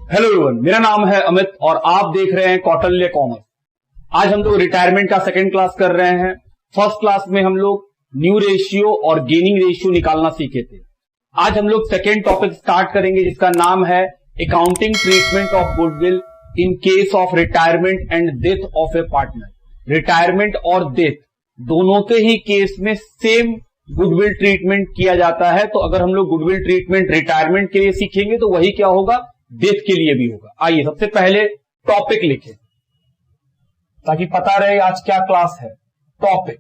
Hello everyone, मेरा नाम है अमित और आप देख रहे हैं कौटिल्य कॉमर्स। आज हम लोग रिटायरमेंट का सेकंड क्लास कर रहे हैं। फर्स्ट क्लास में हम लोग न्यू रेशियो और गेनिंग रेशियो निकालना सीखे थे। आज हम लोग सेकंड टॉपिक स्टार्ट करेंगे जिसका नाम है accounting treatment of goodwill in case of retirement and death of A partner. Retirement और डेथ दोनों के ही केस में सेम गुडविल ट्रीटमेंट किया जाता है। तो अगर हम लोग गुडविल ट्रीटमेंट रिटायरमेंट के लिए सीखेंगे तो वही क्या होगा, डेथ के लिए भी होगा। आइए सबसे पहले टॉपिक लिखें ताकि पता रहे आज क्या क्लास है। Topic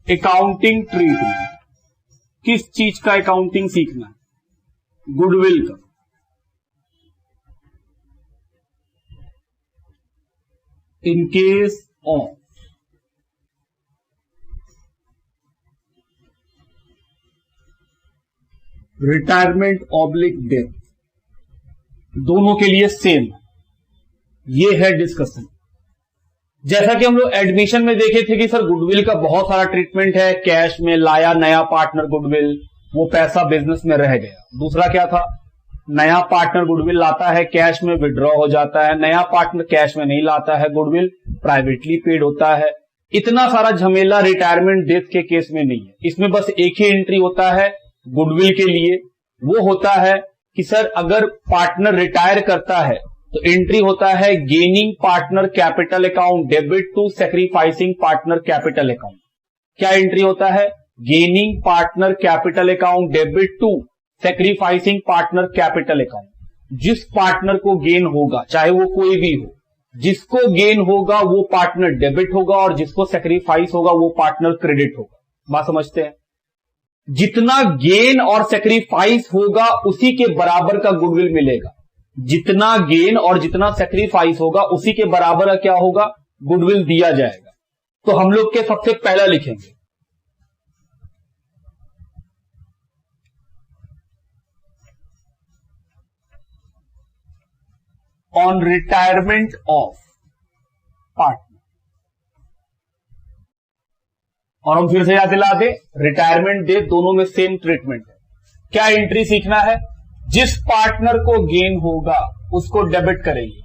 accounting treatment. किस चीज का अकाउंटिंग सीखना है? गुडविल का। In case of retirement oblique death, दोनों के लिए सेम। ये है डिस्कशन। जैसा कि हम लोग एडमिशन में देखे थे कि सर गुडविल का बहुत सारा ट्रीटमेंट है। कैश में लाया नया पार्टनर गुडविल, वो पैसा बिजनेस में रह गया। दूसरा क्या था, नया पार्टनर गुडविल लाता है, कैश में विड्रॉ हो जाता है। नया पार्टनर कैश में नहीं लाता है, गुडविल प्राइवेटली पेड होता है। इतना सारा झमेला रिटायरमेंट डेथ के केस में नहीं है। इसमें बस एक ही एंट्री होता है गुडविल के लिए। वो होता है कि सर अगर पार्टनर रिटायर करता है तो एंट्री होता है gaining partner capital account debit to sacrificing partner capital account. क्या एंट्री होता है? Gaining partner capital account debit to sacrificing partner capital account. जिस पार्टनर को गेन होगा, चाहे वो कोई भी हो, जिसको गेन होगा वो पार्टनर डेबिट होगा और जिसको सैक्रिफाइस होगा वो पार्टनर क्रेडिट होगा। बात समझते हैं? जितना गेन और सैक्रिफाइस होगा उसी के बराबर का गुडविल मिलेगा। जितना गेन और जितना सैक्रिफाइस होगा उसी के बराबर का क्या होगा, गुडविल दिया जाएगा। तो हम लोग के सबसे पहला लिखेंगे ऑन रिटायरमेंट ऑफ पार्टनर। और हम फिर से याद दिला दे, रिटायरमेंट डेथ दोनों में सेम ट्रीटमेंट है। क्या एंट्री सीखना है? जिस पार्टनर को गेन होगा उसको डेबिट करेंगे।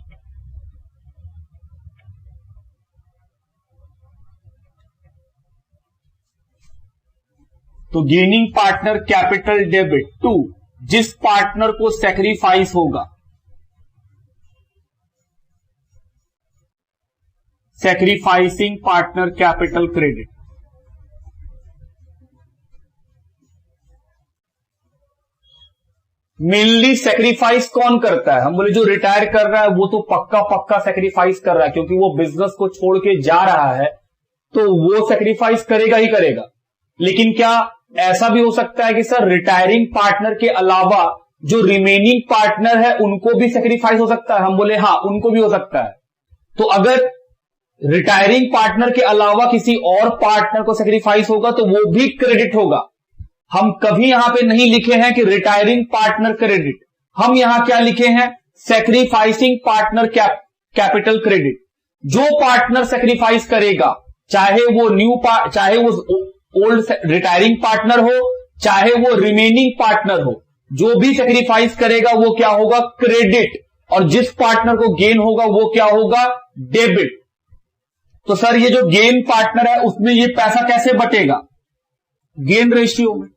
तो gaining partner capital debit to जिस पार्टनर को सैक्रिफाइस होगा, sacrificing partner capital credit. Mainly sacrifice कौन करता है? हम बोले जो रिटायर कर रहा है वो तो पक्का सैक्रिफाइस कर रहा है, क्योंकि वो बिजनेस को छोड़ के जा रहा है तो वो सैक्रिफाइस करेगा ही करेगा। लेकिन क्या ऐसा भी हो सकता है कि सर रिटायरिंग पार्टनर के अलावा जो रिमेनिंग पार्टनर है उनको भी सैक्रिफाइस हो सकता है? हम बोले हाँ, उनको भी हो सकता है। तो अगर रिटायरिंग पार्टनर के अलावा किसी और पार्टनर को सैक्रिफाइस होगा तो वो भी क्रेडिट होगा। हम कभी यहां पे नहीं लिखे हैं कि रिटायरिंग पार्टनर क्रेडिट, हम यहां क्या लिखे हैं, सैक्रिफाइसिंग पार्टनर कैपिटल क्रेडिट। जो पार्टनर सैक्रिफाइस करेगा, चाहे वो ओल्ड रिटायरिंग पार्टनर हो, चाहे वो रिमेनिंग पार्टनर हो, जो भी सैक्रिफाइस करेगा वो क्या होगा, क्रेडिट। और जिस पार्टनर को गेन होगा वो क्या होगा, डेबिट। तो सर ये जो गेन पार्टनर है उसमें ये पैसा कैसे बटेगा? गेन रेशियो में।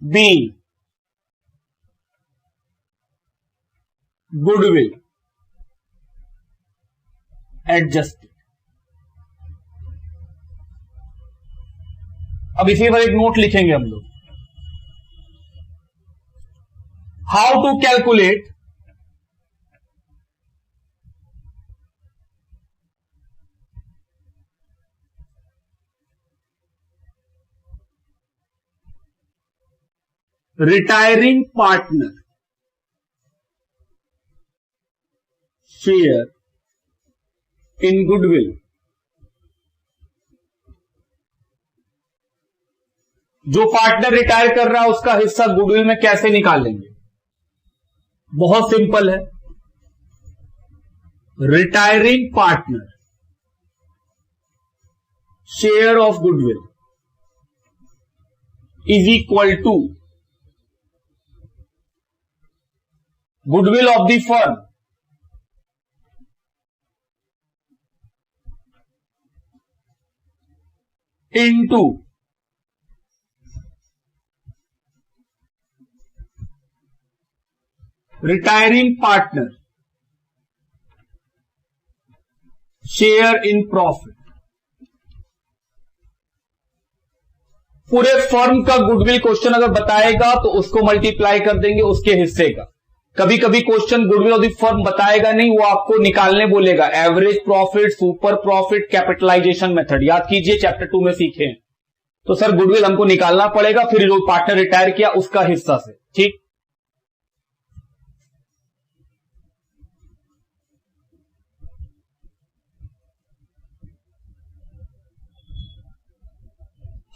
B goodwill adjusted. अब इसी पर एक नोट लिखेंगे हम लोग, how to calculate retiring partner share in goodwill. जो पार्टनर रिटायर कर रहा है उसका हिस्सा गुडविल में कैसे निकालेंगे? बहुत सिंपल है, retiring partner share of goodwill is equal to goodwill of the firm into retiring partner share in profit. पूरे फर्म का गुडविल क्वेश्चन अगर बताएगा तो उसको मल्टीप्लाई कर देंगे उसके हिस्से का। कभी कभी question goodwill of the firm बताएगा नहीं, वो आपको निकालने बोलेगा average profit, super profit, capitalization method. याद कीजिए चैप्टर 2 में सीखे हैं। तो सर गुडविल हमको निकालना पड़ेगा, फिर जो पार्टनर रिटायर किया उसका हिस्सा से। ठीक,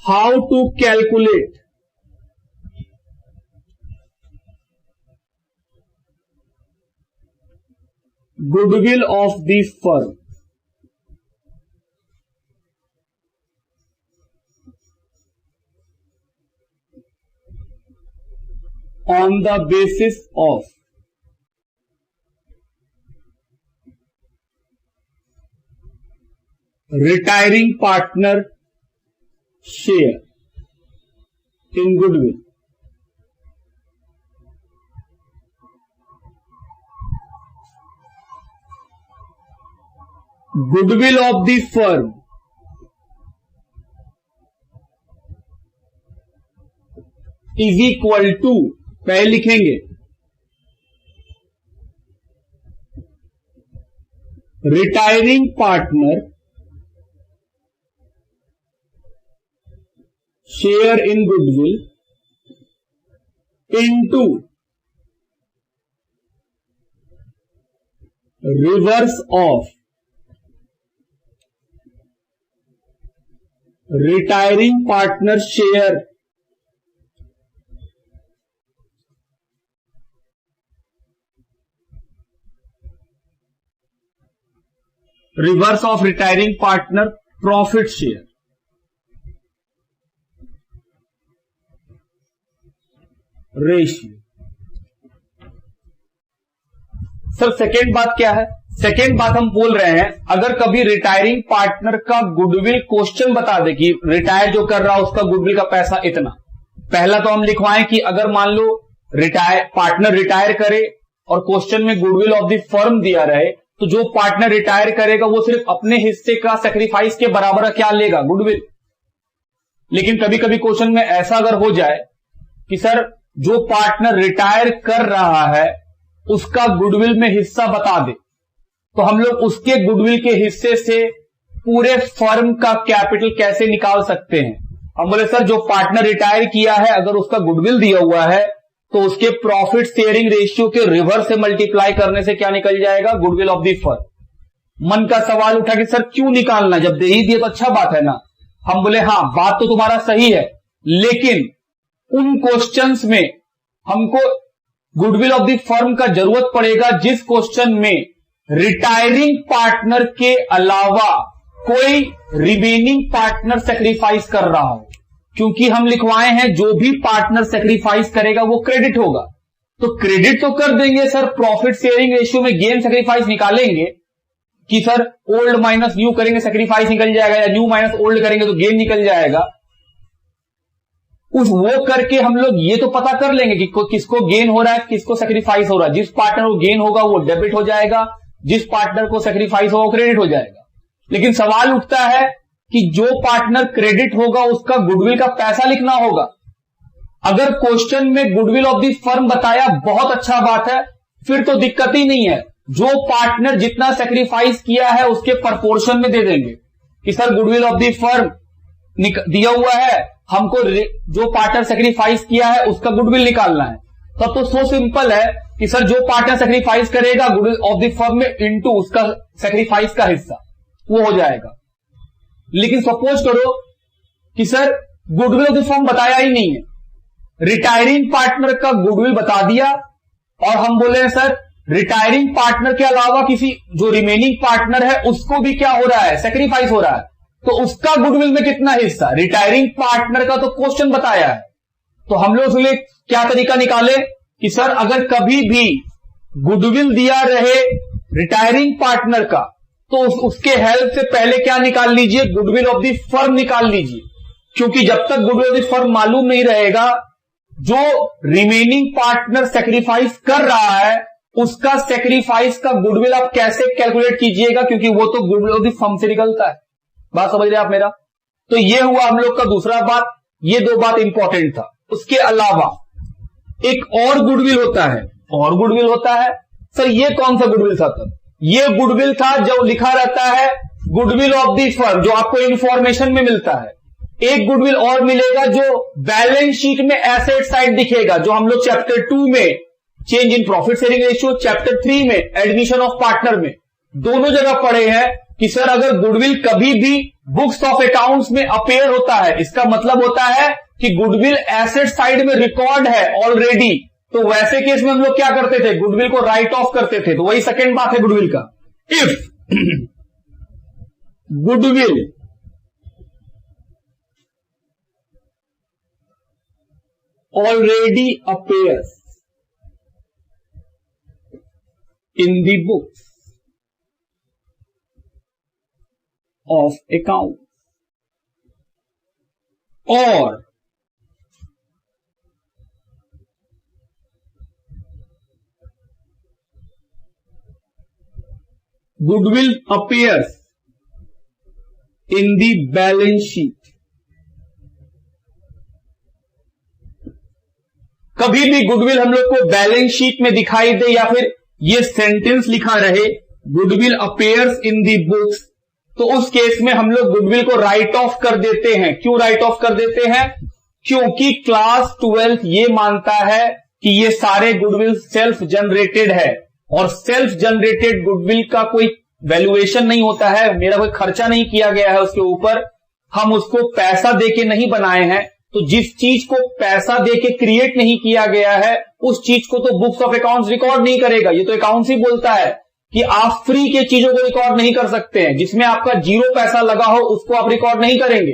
how to calculate goodwill of the firm on the basis of retiring partner share in goodwill। Goodwill of the firm is equal to, पहले लिखेंगे retiring partner share in goodwill into reverse of retiring partner share reverse of retiring partner profit share. Ratio. Sir second बात क्या है? Second बात हम बोल रहे हैं अगर कभी रिटायरिंग पार्टनर का गुडविल क्वेश्चन बता दे कि रिटायर जो कर रहा है उसका गुडविल का पैसा इतना, पहला तो हम लिखवाएं कि अगर मान लो पार्टनर रिटायर करे और क्वेश्चन में गुडविल ऑफ द फर्म दिया रहे तो जो पार्टनर रिटायर करेगा वो सिर्फ अपने हिस्से का सेक्रीफाइस के बराबर क्या लेगा? गुडविल। लेकिन कभी कभी क्वेश्चन में ऐसा अगर हो जाए कि सर जो पार्टनर रिटायर कर रहा है उसका गुडविल में हिस्सा बता दे, तो हम लोग उसके गुडविल के हिस्से से पूरे फर्म का कैपिटल कैसे निकाल सकते हैं? हम बोले सर जो पार्टनर रिटायर किया है अगर उसका गुडविल दिया हुआ है तो उसके प्रॉफिट शेयरिंग रेशियो के रिवर्स से मल्टीप्लाई करने से क्या निकल जाएगा? Goodwill of the firm. मन का सवाल उठा कि सर क्यों निकालना, जब दे ही दिए तो अच्छा बात है ना। हम बोले हाँ बात तो तुम्हारा सही है, लेकिन उन क्वेश्चंस में हमको गुडविल ऑफ द फर्म का जरूरत पड़ेगा जिस क्वेश्चन में रिटायरिंग पार्टनर के अलावा कोई रिमेनिंग पार्टनर सेक्रीफाइस कर रहा हो, क्योंकि हम लिखवाए हैं जो भी पार्टनर सेक्रीफाइस करेगा वो क्रेडिट होगा। तो क्रेडिट तो कर देंगे सर, प्रॉफिट शेयरिंग रेशियो में गेन सेक्रीफाइस निकालेंगे कि सर ओल्ड माइनस न्यू करेंगे सेक्रीफाइस निकल जाएगा, या न्यू माइनस ओल्ड करेंगे तो गेन निकल जाएगा। उस वो करके हम लोग ये तो पता कर लेंगे कि किसको गेन हो रहा है किसको सेक्रीफाइस हो रहा है। जिस पार्टनर को गेन होगा वो डेबिट हो जाएगा, जिस पार्टनर को सेक्रीफाइस होगा वो क्रेडिट हो जाएगा। लेकिन सवाल उठता है कि जो पार्टनर क्रेडिट होगा उसका गुडविल का पैसा लिखना होगा। अगर क्वेश्चन में गुडविल ऑफ द फर्म बताया बहुत अच्छा बात है, फिर तो दिक्कत ही नहीं है। जो पार्टनर जितना सेक्रीफाइस किया है उसके प्रपोर्शन में दे देंगे कि sir goodwill of the firm दिया हुआ है, हमको जो पार्टनर सेक्रीफाइस किया है उसका गुडविल निकालना है। तब तो सो सिंपल है कि सर जो पार्टनर सेक्रीफाइस करेगा गुडविल ऑफ द फर्म में इनटू उसका सेक्रीफाइस का हिस्सा वो हो जाएगा। लेकिन सपोज करो कि sir goodwill of the firm बताया ही नहीं है, रिटायरिंग पार्टनर का गुडविल बता दिया और हम बोले हैं सर रिटायरिंग पार्टनर के अलावा किसी जो रिमेनिंग पार्टनर है उसको भी क्या हो रहा है? सेक्रीफाइस हो रहा है। तो उसका गुडविल में कितना हिस्सा, रिटायरिंग पार्टनर का तो क्वेश्चन बताया है। तो हम लोग उसके लिए क्या तरीका निकाले कि सर अगर कभी भी गुडविल दिया रहे रिटायरिंग पार्टनर का तो उसके हेल्प से पहले क्या निकाल लीजिए, गुडविल ऑफ द फर्म निकाल लीजिए, क्योंकि जब तक गुडविल ऑफ द फर्म मालूम नहीं रहेगा, जो रिमेनिंग पार्टनर सेक्रीफाइस कर रहा है उसका सेक्रीफाइस का गुडविल आप कैसे कैलकुलेट कीजिएगा, क्योंकि वो तो गुडविल ऑफ द फर्म से निकलता है। बात समझ रहे आप मेरा? तो ये हुआ हम लोग का दूसरा बात, ये दो बात इंपॉर्टेंट था। उसके अलावा एक और गुडविल होता है, और गुडविल होता है सर, ये कौन सा गुडविल था? तब ये गुडविल था जो लिखा रहता है गुडविल ऑफ द फर्म, जो आपको इंफॉर्मेशन में मिलता है। एक गुडविल और मिलेगा जो बैलेंस शीट में एसेट साइड दिखेगा, जो हम लोग चैप्टर 2 में change in profit sharing ratio, chapter 3 में एडमिशन ऑफ पार्टनर में दोनों जगह पढ़े हैं कि सर अगर गुडविल कभी भी बुक्स ऑफ अकाउंट्स में अपेयर होता है, इसका मतलब होता है कि गुडविल एसेट साइड में रिकॉर्ड है ऑलरेडी। तो वैसे केस में हम लोग क्या करते थे, गुडविल को राइट ऑफ करते थे। तो वही सेकंड बात है गुडविल का। If goodwill already appears in the books of account or goodwill appears in the balance sheet, कभी भी गुडविल हम लोग को बैलेंस शीट में दिखाई दे या फिर ये सेंटेंस लिखा रहे goodwill appears in the books, तो उस केस में हम लोग गुडविल को राइट ऑफ कर देते हैं। क्यों राइट ऑफ कर देते हैं? क्योंकि क्लास 12 ये मानता है कि ये सारे गुडविल सेल्फ जनरेटेड है, और सेल्फ जनरेटेड गुडविल का कोई वैल्यूएशन नहीं होता है, मेरा कोई खर्चा नहीं किया गया है उसके ऊपर, हम उसको पैसा देके नहीं बनाए हैं। तो जिस चीज को पैसा देके क्रिएट नहीं किया गया है उस चीज को तो बुक्स ऑफ अकाउंट्स रिकॉर्ड नहीं करेगा। ये तो अकाउंट्स ही बोलता है कि आप फ्री के चीजों को रिकॉर्ड नहीं कर सकते हैं, जिसमें आपका 0 पैसा लगा हो उसको आप रिकॉर्ड नहीं करेंगे।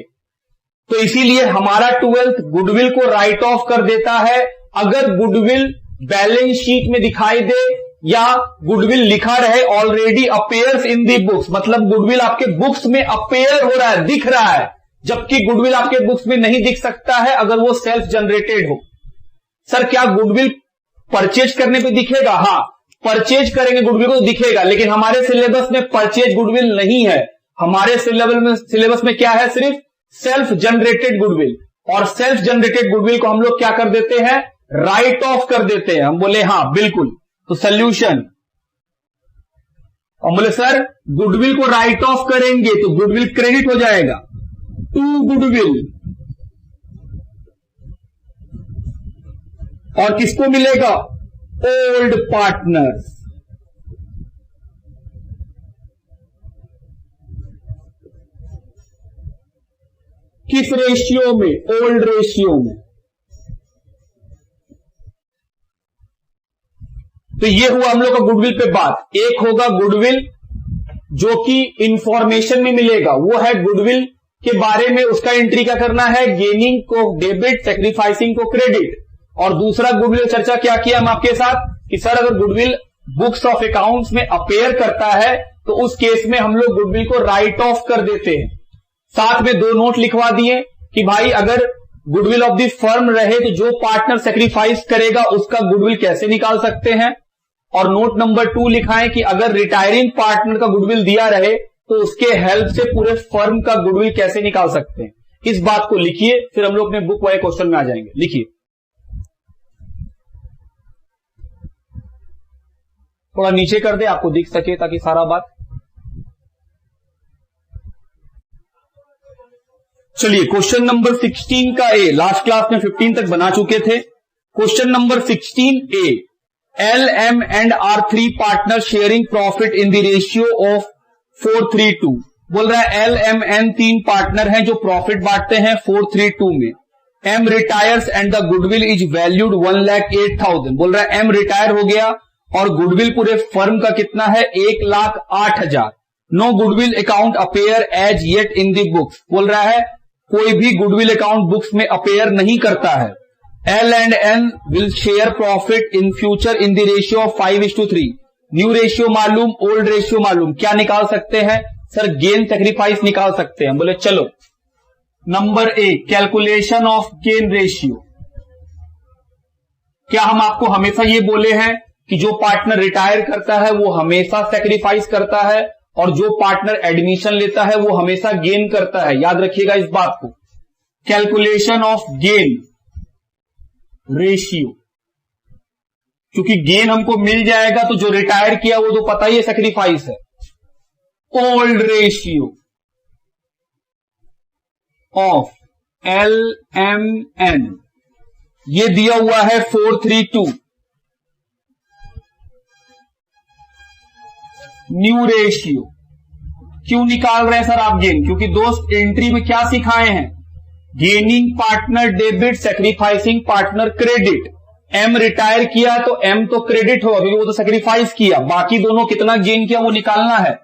तो इसीलिए हमारा 12th गुडविल को राइट ऑफ कर देता है अगर गुडविल बैलेंस शीट में दिखाई दे या गुडविल लिखा रहे already appears in the books, मतलब गुडविल आपके बुक्स में अपेयर हो रहा है, दिख रहा है, जबकि गुडविल आपके बुक्स में नहीं दिख सकता है अगर वो सेल्फ जनरेटेड हो। सर क्या गुडविल परचेज करने पे दिखेगा? हाँ, परचेज करेंगे गुडविल को दिखेगा, लेकिन हमारे सिलेबस में परचेज गुडविल नहीं है। हमारे सिलेबस में क्या है? सिर्फ सेल्फ जनरेटेड गुडविल, और सेल्फ जनरेटेड गुडविल को हम लोग क्या कर देते हैं? राइट ऑफ कर देते हैं। हम बोले हाँ बिल्कुल, तो सोल्यूशन, हम बोले सर गुडविल को राइट ऑफ करेंगे तो गुडविल क्रेडिट हो जाएगा टू गुडविल, और किसको मिलेगा? Old partners. किस रेशियो में? ओल्ड रेशियो में। तो ये हुआ हम लोग का गुडविल पे बात। एक होगा गुडविल जो कि इंफॉर्मेशन में मिलेगा, वो है गुडविल के बारे में उसका एंट्री क्या करना है? गेनिंग को डेबिट, सेक्रीफाइसिंग को क्रेडिट। और दूसरा गुडविल चर्चा क्या किया हम आपके साथ कि सर अगर गुडविल बुक्स ऑफ अकाउंट्स में अपेयर करता है तो उस केस में हम लोग गुडविल को राइट ऑफ कर देते हैं। साथ में 2 नोट लिखवा दिए कि भाई अगर गुडविल ऑफ द फर्म रहे तो जो पार्टनर सेक्रीफाइस करेगा उसका गुडविल कैसे निकाल सकते हैं। और नोट नंबर 2 लिखा है कि अगर रिटायरिंग पार्टनर का गुडविल दिया रहे तो उसके हेल्प से पूरे फर्म का गुडविल कैसे निकाल सकते हैं। इस बात को लिखिए, फिर हम लोग अपने बुक वाले क्वेश्चन में आ जाएंगे। लिखिए, थोड़ा नीचे कर दे आपको दिख सके ताकि सारा बात। चलिए क्वेश्चन नंबर 16 का ए, लास्ट क्लास में 15 तक बना चुके थे। Question number 16 A, LM and R3 partner sharing profit in the ratio of 4:3:2। बोल रहा है LMN 3 पार्टनर हैं जो प्रॉफिट बांटते हैं 4:3:2 में। M retires and the goodwill is valued 1,08,000। बोल रहा है M रिटायर हो गया और गुडविल पूरे फर्म का कितना है? 1,08,000। No goodwill account appear as yet in the books, बोल रहा है कोई भी गुडविल अकाउंट बुक्स में अपेयर नहीं करता है। L and N will share profit in future in the ratio of 5:3। New ratio मालूम, ओल्ड रेशियो मालूम, क्या निकाल सकते हैं सर? गेन सेक्रीफाइस निकाल सकते हैं। बोले चलो, number A calculation of gain ratio. क्या हम आपको हमेशा ये बोले हैं कि जो पार्टनर रिटायर करता है वो हमेशा सेक्रीफाइस करता है और जो पार्टनर एडमिशन लेता है वो हमेशा गेन करता है? याद रखिएगा इस बात को। कैलकुलेशन ऑफ गेन रेशियो, क्योंकि गेन हमको मिल जाएगा तो जो रिटायर किया वो तो पता ही है सेक्रीफाइस है। ओल्ड रेशियो ऑफ LMN, ये दिया हुआ है 432। न्यू रेशियो क्यों निकाल रहे हैं सर आप गेन? क्योंकि दोस्त एंट्री में क्या सिखाए हैं? Gaining partner debit, sacrificing partner credit. M retire किया तो एम तो क्रेडिट होगा क्योंकि वो तो सेक्रीफाइस किया, बाकी दोनों कितना गेन किया वो निकालना है।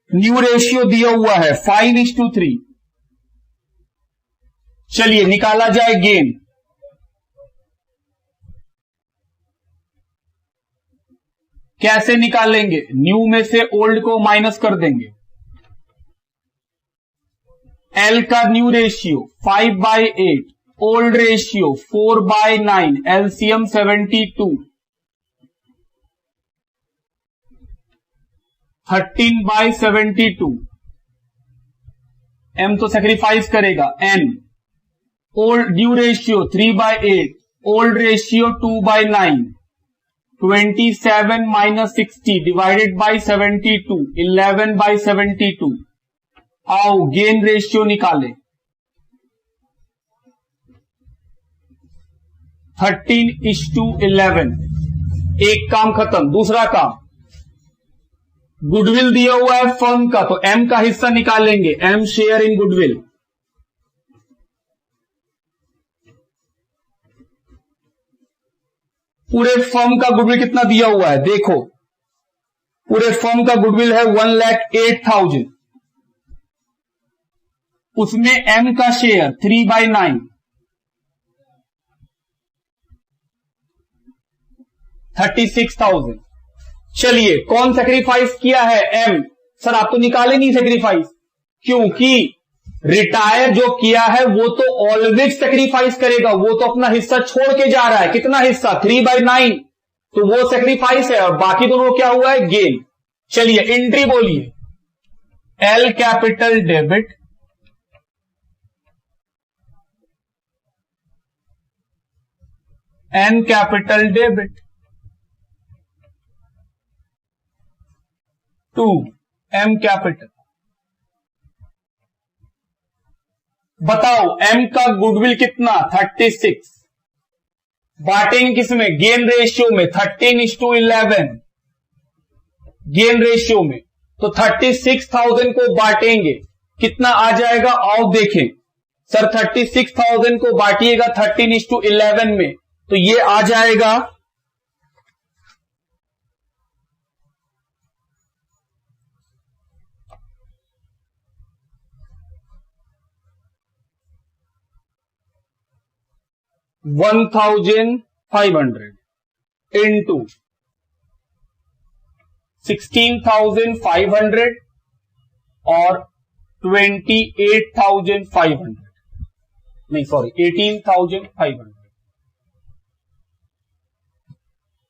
न्यू रेशियो दिया हुआ है 5:3। चलिए निकाला जाए गेन। कैसे निकालेंगे? न्यू में से ओल्ड को माइनस कर देंगे। एल का new ratio 5/8, old ratio 4/9, LCM 72, 13/72। M तो सेक्रीफाइस करेगा। N old new ratio 3/8, old ratio 2/9, 27 - 60 divided by 72, 11/72। आओ गेन रेशियो निकाले। 13:11। एक काम खत्म। दूसरा काम, गुडविल दिया हुआ है फर्म का, तो एम का हिस्सा निकालेंगे। M share in goodwill. पूरे फर्म का गुडविल कितना दिया हुआ है देखो, पूरे फर्म का गुडविल है 1,08,000। उसमें एम का शेयर 3/9, 36,000। चलिए कौन सेक्रीफाइस किया है? एम। सर आप तो निकाले नहीं सेक्रीफाइस, क्योंकि रिटायर जो किया है वो तो ऑलवेज सेक्रीफाइस करेगा, वो तो अपना हिस्सा छोड़ के जा रहा है। कितना हिस्सा? 3/9, तो वो सेक्रीफाइस है और बाकी दोनों क्या हुआ है? गेन। चलिए एंट्री बोलिए। L capital debit, N capital debit, to M capital. बताओ एम का गुडविल कितना? 36। बांटेंगे किसमें? गेन रेशियो में। 13:11 गेन रेशियो में, तो 36,000 को बांटेंगे, कितना आ जाएगा? आओ देखें। सर 36,000 को बांटिएगा 13:11 में, तो ये आ जाएगा 1,500 इंटू 16,500 और 28,500, नहीं सॉरी 18,500।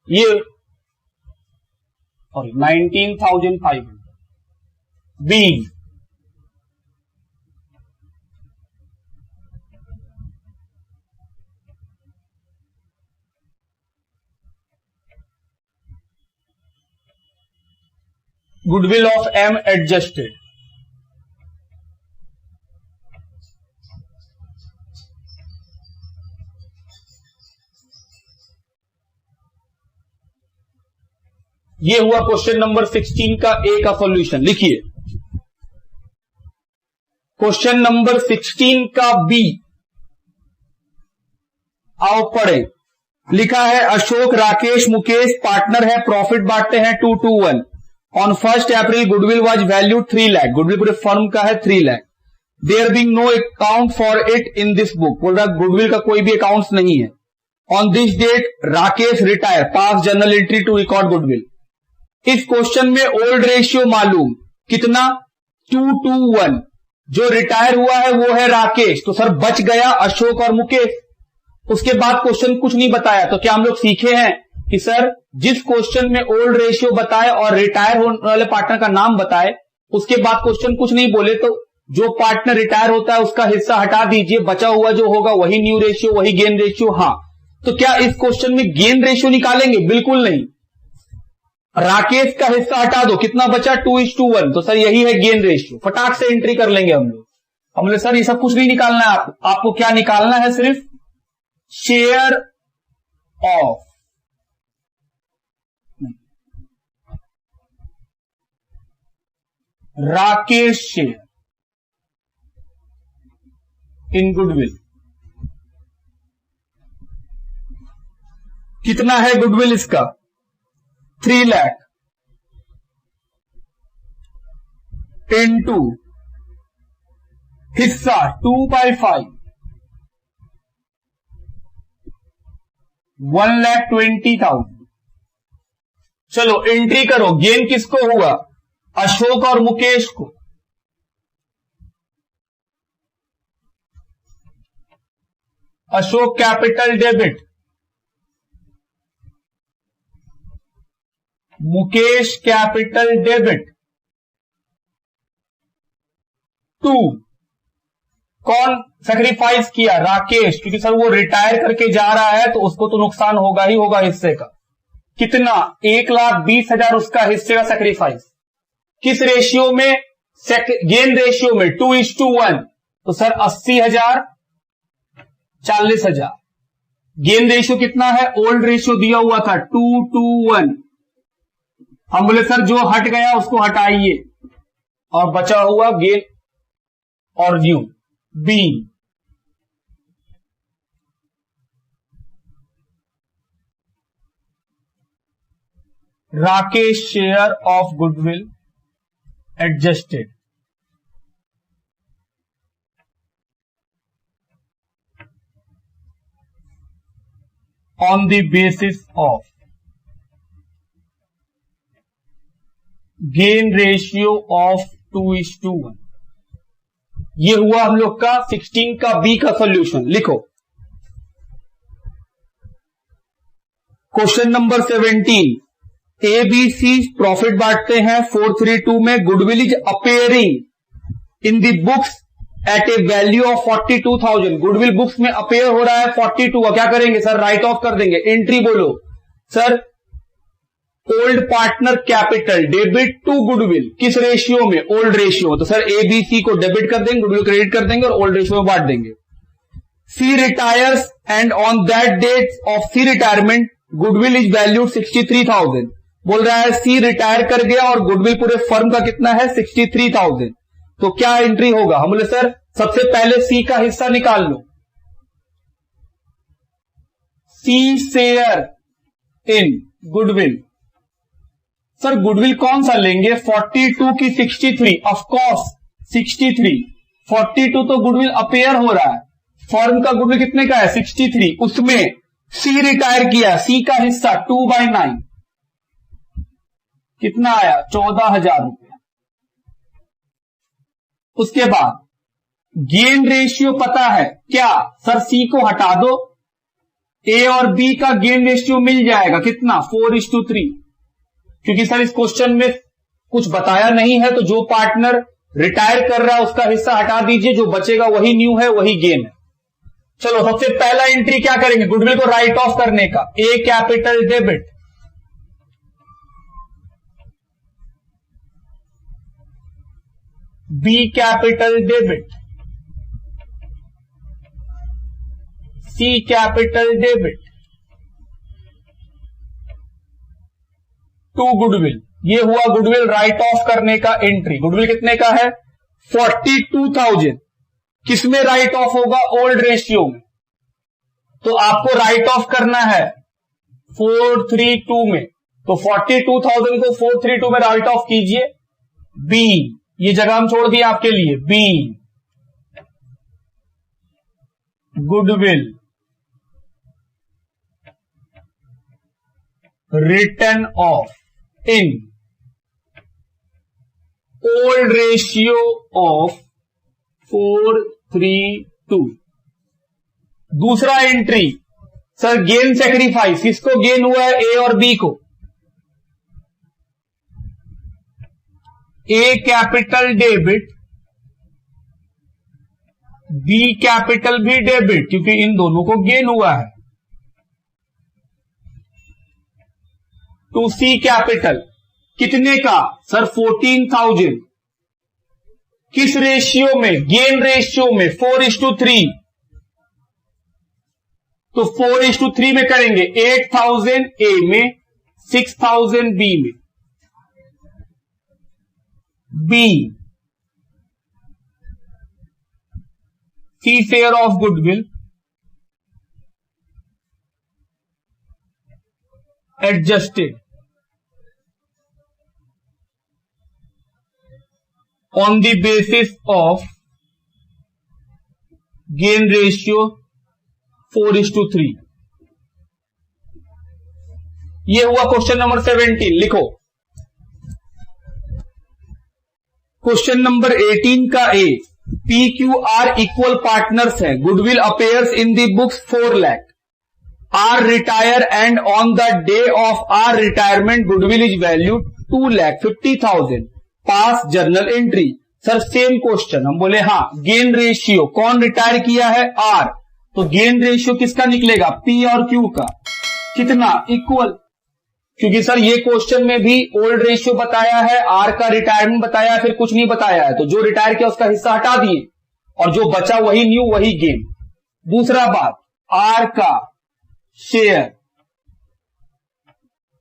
ये sorry 19,500। B goodwill of M adjusted. ये हुआ क्वेश्चन नंबर 16 का ए का सॉल्यूशन। लिखिए क्वेश्चन नंबर 16 का बी। आओ पढ़े। लिखा है अशोक, राकेश, मुकेश पार्टनर है, प्रॉफिट बांटते हैं 2-1। On 1 April goodwill was valued 3 lakh, goodwill पूरे फर्म का है 3 lakh. There being no account for it in this book, बोल रहा गुडविल का कोई भी अकाउंट नहीं है। On this date Rakesh retire, pass journal entry to record goodwill. इस क्वेश्चन में ओल्ड रेशियो मालूम कितना, 2:1। जो रिटायर हुआ है वो है राकेश, तो सर बच गया अशोक और मुकेश। उसके बाद क्वेश्चन कुछ नहीं बताया, तो क्या हम लोग सीखे हैं कि सर जिस क्वेश्चन में ओल्ड रेशियो बताए और रिटायर होने वाले पार्टनर का नाम बताए, उसके बाद क्वेश्चन कुछ नहीं बोले, तो जो पार्टनर रिटायर होता है उसका हिस्सा हटा दीजिए, बचा हुआ जो होगा वही न्यू रेशियो, वही गेन रेशियो। हाँ, तो क्या इस क्वेश्चन में गेन रेशियो निकालेंगे? बिल्कुल नहीं। राकेश का हिस्सा हटा दो, कितना बचा, 2:1, तो सर यही है गेन रेशियो, फटाक से एंट्री कर लेंगे हम लोग। हमने सर ये सब कुछ नहीं निकालना है, आपको क्या निकालना है, सिर्फ share of Rakesh share in goodwill. कितना है गुडविल इसका, 3 लाख इनटू हिस्सा 2/5, 1,20,000। चलो एंट्री करो, गेन किसको हुआ, अशोक और मुकेश को। Ashok capital debit, Mukesh capital debit. 2 कौन सैक्रिफाइस किया, राकेश, क्योंकि सर वो रिटायर करके जा रहा है तो उसको तो नुकसान होगा ही होगा हिस्से का। कितना, 1,20,000 उसका हिस्से का सैक्रिफाइस। किस रेशियो में, गेन रेशियो में, 2:1, तो सर 80,000, 40,000। गेन रेशियो कितना है, ओल्ड रेशियो दिया हुआ था 2:1। हम बोले सर जो हट गया उसको हटाइए और बचा हुआ गेन और new B. Rakesh share of goodwill adjusted on the basis of gain ratio of 2:1। ये हुआ हम लोग का 16 का बी का सॉल्यूशन। लिखो question number 17, A B C profit बांटते हैं 432 में। Goodwill is appearing in the books at a value of 42,000। Goodwill books में अपेयर हो रहा है 42 का, क्या करेंगे सर, राइट ऑफ कर देंगे। एंट्री बोलो sir, old partner capital debit to goodwill, किस रेशियो में, ओल्ड रेशियो। तो सर ए बी सी को डेबिट कर देंगे, गुडविल क्रेडिट कर देंगे और ओल्ड रेशियो में बांट देंगे। C retires and on that date of C retirement goodwill is valued 63,000। बोल रहा है सी रिटायर कर गया और गुडविल पूरे फर्म का कितना है, 63,000। तो क्या एंट्री होगा, हम बोले सर सबसे पहले सी का हिस्सा निकाल लो। C share in goodwill, sir goodwill कौन सा लेंगे, 42 की 63, ऑफ कोर्स 63, 42 तो गुडविल अपेयर हो रहा है, फर्म का गुडविल कितने का है, 63, उसमें सी रिटायर किया, सी का हिस्सा 2/9, कितना आया, 14,000 रुपया। उसके बाद गेन रेशियो पता है क्या, सर सी को हटा दो, ए और बी का गेन रेशियो मिल जाएगा, कितना, 4:3। क्योंकि सर इस क्वेश्चन में कुछ बताया नहीं है, तो जो पार्टनर रिटायर कर रहा है उसका हिस्सा हटा दीजिए, जो बचेगा वही न्यू है, वही गेन है। चलो सबसे पहला एंट्री क्या करेंगे, गुडविल को राइट ऑफ करने का, A capital debit, B capital debit, C capital debit to goodwill. ये हुआ गुडविल राइट ऑफ करने का एंट्री। गुडविल कितने का है, 42,000। किसमें राइट ऑफ होगा, ओल्ड रेशियो में। तो आपको राइट ऑफ करना है 432 में, तो 42,000 को 432 में राइट ऑफ कीजिए। बी, ये जगह हम छोड़ दिए आपके लिए। B, goodwill written off in old ratio of 432। दूसरा एंट्री सर गेन सेक्रीफाइस, किसको गेन हुआ है? ए और बी को। A capital debit, B capital भी डेबिट, क्योंकि इन दोनों को गेन हुआ है। टू सी कैपिटल, कितने का? सर 14,000। किस रेशियो में? गेन रेशियो में 4:3। तो 4:3 में करेंगे। 8,000 ए में, 6,000 बी में। B, C share of goodwill adjusted on the basis of gain ratio 4:3। ये हुआ क्वेश्चन नंबर 17। लिखो क्वेश्चन नंबर 18 का A. P Q R equal partners है। Goodwill appears in the books 4 lakh. R retire and on the day of R retirement goodwill is value 2,50,000। Pass journal entry. Sir same question, हम बोले हाँ gain ratio, कौन retire किया है? Are. तो gain ratio किसका निकलेगा? पी और क्यू का। कितना? इक्वल, क्योंकि सर ये क्वेश्चन में भी ओल्ड रेशियो बताया है, आर का रिटायरमेंट बताया है, फिर कुछ नहीं बताया है। तो जो रिटायर किया उसका हिस्सा हटा दिए और जो बचा वही न्यू, वही गेन। दूसरा बात, आर का शेयर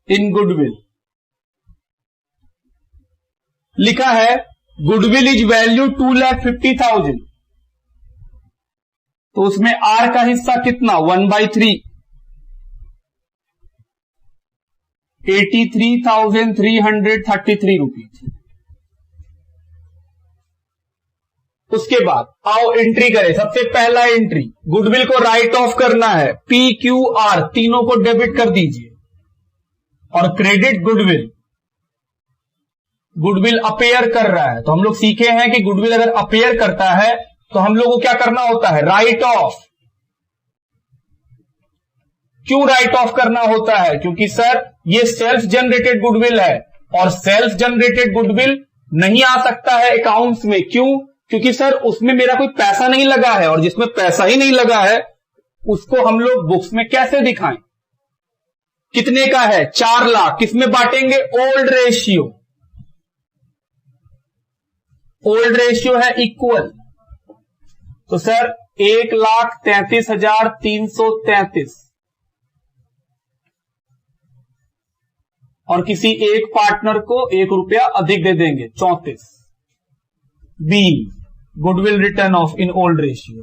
इन गुडविल लिखा है। Goodwill is value 2,50,000। तो उसमें आर का हिस्सा कितना? 1/3, 83,333 रुपीज। उसके बाद आओ एंट्री करें। सबसे पहला एंट्री, गुडविल को राइट ऑफ करना है। पी क्यू आर तीनों को डेबिट कर दीजिए और क्रेडिट गुडविल। गुडविल अपेयर कर रहा है, तो हम लोग सीखे हैं कि गुडविल अगर अपेयर करता है तो हम लोग को क्या करना होता है? Right of. क्यों राइट ऑफ करना होता है? क्योंकि सर ये सेल्फ जनरेटेड गुडविल है और सेल्फ जनरेटेड गुडविल नहीं आ सकता है अकाउंट्स में। क्यों? क्योंकि सर उसमें मेरा कोई पैसा नहीं लगा है, और जिसमें पैसा ही नहीं लगा है उसको हम लोग बुक्स में कैसे दिखाएं? कितने का है? 4 लाख। किसमें बांटेंगे? Old ratio. ओल्ड रेशियो है इक्वल। तो सर 1,33,333 और किसी एक पार्टनर को ₹1 अधिक दे देंगे, 34। B, goodwill written off in old ratio.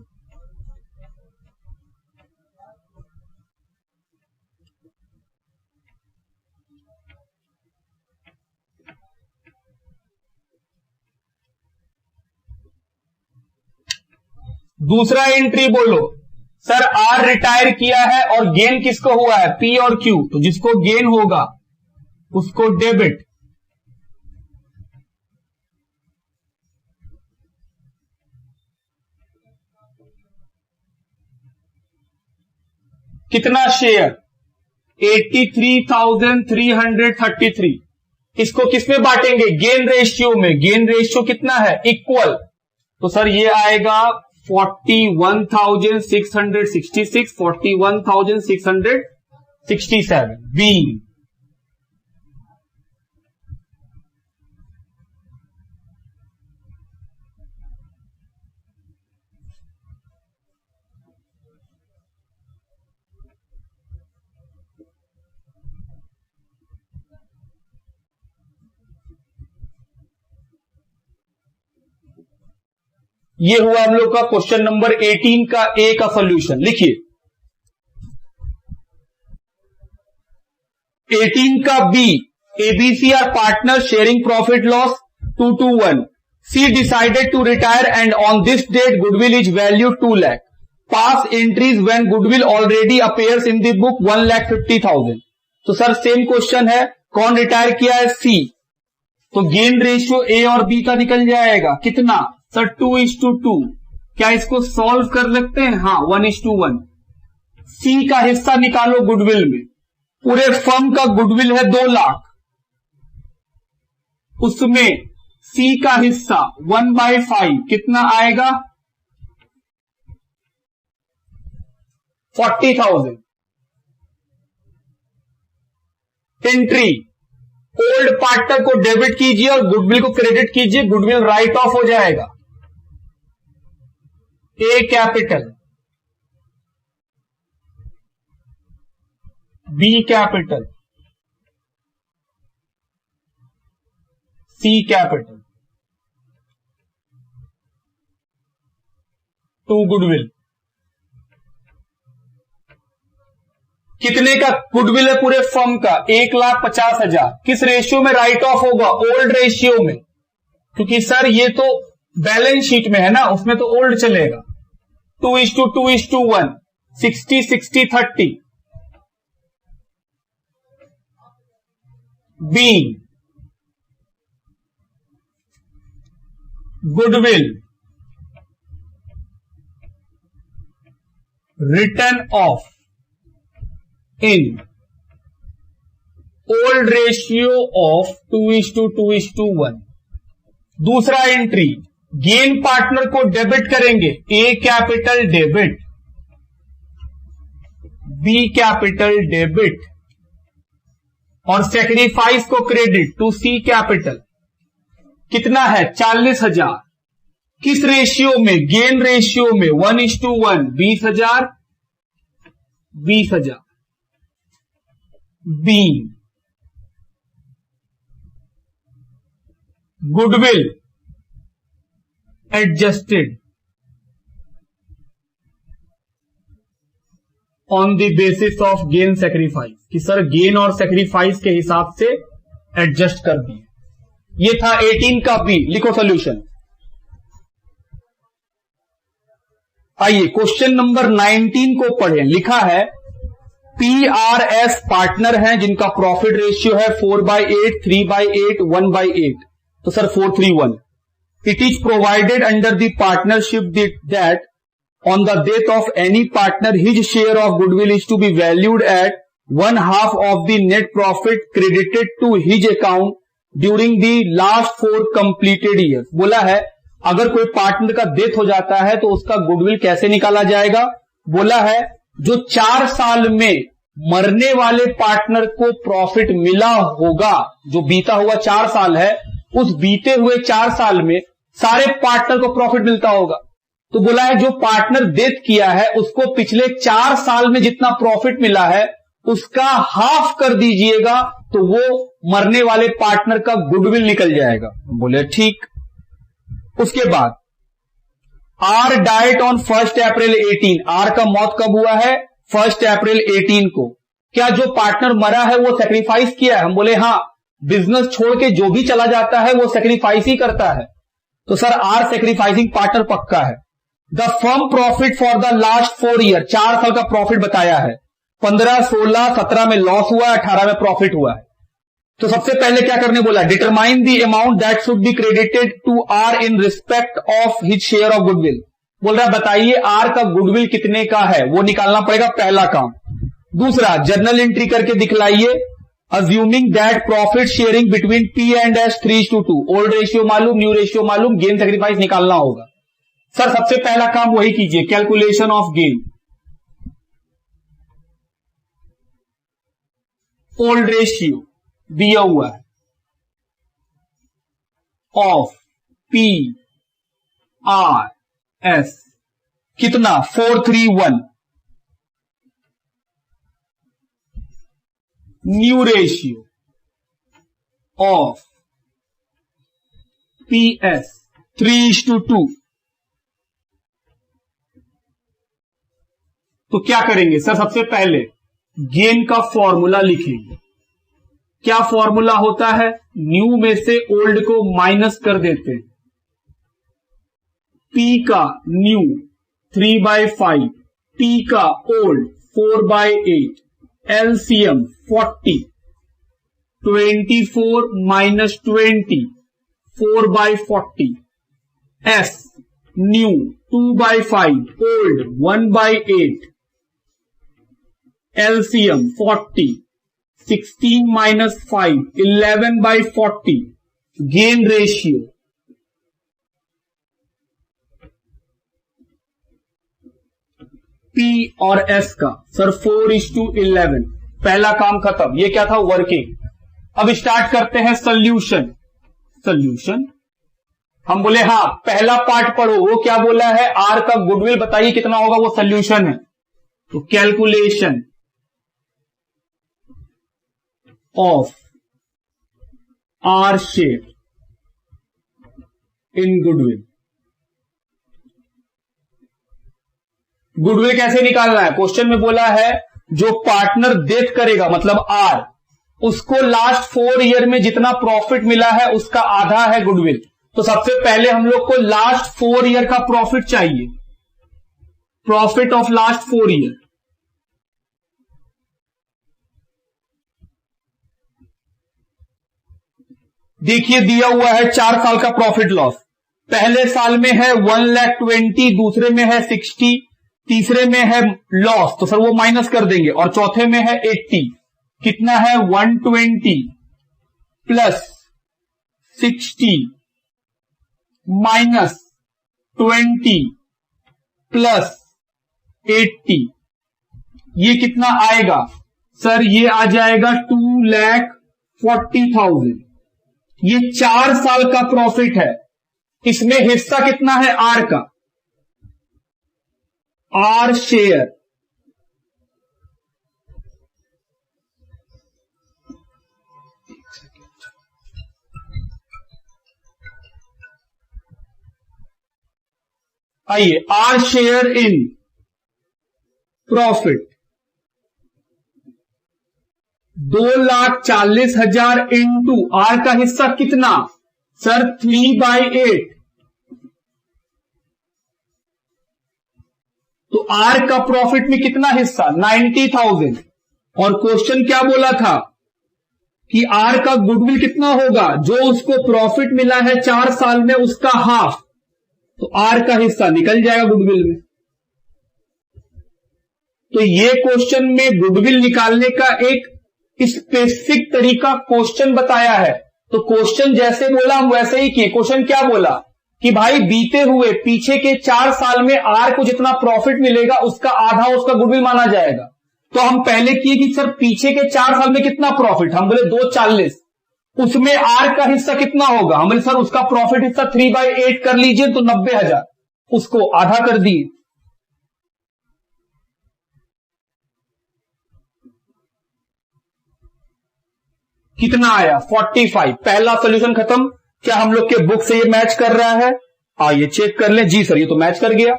दूसरा एंट्री बोलो। सर आर रिटायर किया है और गेन किसको हुआ है? पी और क्यू। तो जिसको गेन होगा उसको डेबिट। कितना शेयर? 83,333। इसको किसमें बांटेंगे? गेन रेशियो में। गेन रेशियो कितना है? इक्वल। तो सर ये आएगा 41,666, 41,667। बी, ये हुआ हम लोग का क्वेश्चन नंबर 18 का ए का सॉल्यूशन। लिखिए 18 का B, ABC are partner sharing profit loss 221. C decided to retire and on this date goodwill is valued 2 lakh. Past entries when goodwill already appears in the book 1,50,000. तो sir same question है, कौन retire किया है? सी. तो gain ratio A और B का निकल जाएगा कितना सर? 2:2. क्या इसको सॉल्व कर सकते हैं? हाँ, 1:1. सी का हिस्सा निकालो गुडविल में. पूरे फर्म का गुडविल है 2 लाख, उसमें सी का हिस्सा 1/5 कितना आएगा? 40,000. एंट्री, ओल्ड पार्टनर को डेबिट कीजिए और गुडविल को क्रेडिट कीजिए, गुडविल राइट ऑफ हो जाएगा. A capital, B capital, C capital to goodwill. कितने का गुडविल है पूरे फर्म का? 1,50,000. किस रेशियो में राइट ऑफ होगा? ओल्ड रेशियो में, क्योंकि सर ये तो बैलेंस शीट में है ना, उसमें तो ओल्ड चलेगा. 2:2:1, 60:30. B, goodwill written off in old ratio of 2:1. दूसरा एंट्री, गेन पार्टनर को डेबिट करेंगे, A capital debit, B capital debit और सेक्रीफाइस को क्रेडिट टू सी कैपिटल. कितना है? 40,000. किस रेशियो में? गेन रेशियो में 1:1. 20,000, 20,000. B, goodwill adjusted on the basis of gain sacrifice, कि सर गेन और सेक्रीफाइस के हिसाब से एडजस्ट कर दिए. ये था 18 का बी. लिखो सॉल्यूशन. आइए क्वेश्चन नंबर 19 को पढ़ें. लिखा है PRS पार्टनर हैं जिनका प्रॉफिट रेशियो है 4/8, 3/8, 1/8. तो sir 431. It is provided under the partnership that on the death of any partner his share of goodwill is to be valued at 1/2 of the net profit credited to his account during the last 4 completed years. बोला है अगर कोई partner का death हो जाता है तो उसका गुडविल कैसे निकाला जाएगा? बोला है जो 4 साल में मरने वाले पार्टनर को प्रॉफिट मिला होगा, जो बीता हुआ 4 साल है, उस बीते हुए 4 साल में सारे पार्टनर को प्रॉफिट मिलता होगा. तो बोला है जो पार्टनर डेथ किया है उसको पिछले 4 साल में जितना प्रॉफिट मिला है उसका हाफ कर दीजिएगा, तो वो मरने वाले पार्टनर का गुडविल निकल जाएगा. बोले ठीक. उसके बाद R died on 1 April 18. R का मौत कब हुआ है? 1 अप्रैल 18 को. क्या जो पार्टनर मरा है वो सेक्रीफाइस किया है? हम बोले हाँ. बिजनेस छोड़ के जो भी चला जाता है वो सेक्रीफाइस ही करता है. तो सर आर सेक्रीफाइसिंग पार्टनर पक्का है. The firm profit for the last 4 year. 4 साल का प्रॉफिट बताया है. 15, 16, 17 में लॉस हुआ है, 18 में प्रॉफिट हुआ है. तो सबसे पहले क्या करने बोला? Determine the amount that should be credited to R in respect of his share of goodwill. बोल रहा है बताइए आर का गुडविल कितने का है, वो निकालना पड़ेगा, पहला काम. दूसरा, जर्नल एंट्री करके दिखलाइए. Assuming that profit sharing between P and S 3:2. Old ratio मालूम, न्यू रेशियो मालूम, गेन सेक्रीफाइस निकालना होगा. सर सबसे पहला काम वही कीजिए, calculation of gain. Old ratio दिया हुआ है ऑफ पी आर एस कितना? 431. New ratio of P S 3:2. तो क्या करेंगे सर? सबसे पहले गेन का फॉर्मूला लिखेंगे. क्या फॉर्मूला होता है? न्यू में से ओल्ड को माइनस कर देते हैं। P का न्यू 3/5, T का old 4/8, LCM 40, 24 minus 20 4/40, S new 2/5, old 1/8, LCM 40, 16 minus 5 11/40, gain ratio P और S का सर 4:11। पहला काम खत्म। ये क्या था? वर्किंग। अब स्टार्ट करते हैं सोल्यूशन। सोल्यूशन हम बोले हाँ पहला पार्ट पढ़ो। वो क्या बोला है? R का गुडविल बताइए कितना होगा, वो सोल्यूशन है। तो calculation of R share in goodwill. Goodwill कैसे निकालना है? क्वेश्चन में बोला है जो पार्टनर डेथ करेगा मतलब R, उसको लास्ट 4 ईयर में जितना प्रॉफिट मिला है उसका आधा है गुडविल। तो सबसे पहले हम लोग को लास्ट 4 ईयर का प्रॉफिट चाहिए, प्रॉफिट ऑफ लास्ट 4 ईयर। देखिए दिया हुआ है 4 साल का प्रॉफिट लॉस। पहले साल में है 1,20,000, दूसरे में है 60, तीसरे में है लॉस तो सर वो माइनस कर देंगे, और चौथे में है 80। कितना है? 120 प्लस 60 माइनस 20 प्लस 80, ये कितना आएगा? सर ये आ जाएगा 2,40,000। ये 4 साल का प्रॉफिट है। इसमें हिस्सा कितना है? आर का, आर शेयर आइए R share in profit 2,40,000 into R का हिस्सा कितना? सर 3/8। तो आर का प्रॉफिट में कितना हिस्सा? 90,000। और क्वेश्चन क्या बोला था कि आर का गुडविल कितना होगा? जो उसको प्रॉफिट मिला है 4 साल में उसका हाफ। तो आर का हिस्सा निकल जाएगा गुडविल में। तो ये क्वेश्चन में गुडविल निकालने का एक स्पेसिफिक तरीका क्वेश्चन बताया है। तो क्वेश्चन जैसे बोला हम वैसे ही किए। क्वेश्चन क्या बोला कि भाई बीते हुए पीछे के 4 साल में आर को जितना प्रॉफिट मिलेगा उसका आधा उसका गुडविल माना जाएगा। तो हम पहले किए कि सर पीछे के 4 साल में कितना प्रॉफिट? हम बोले 2,40,000। उसमें आर का हिस्सा कितना होगा? हम बोले सर उसका प्रॉफिट हिस्सा 3/8 कर लीजिए तो 90,000, उसको आधा कर दिए। कितना आया? 45। पहला सोल्यूशन खत्म। क्या हम लोग के बुक से ये मैच कर रहा है? आइए चेक कर लें। जी सर ये तो मैच कर गया।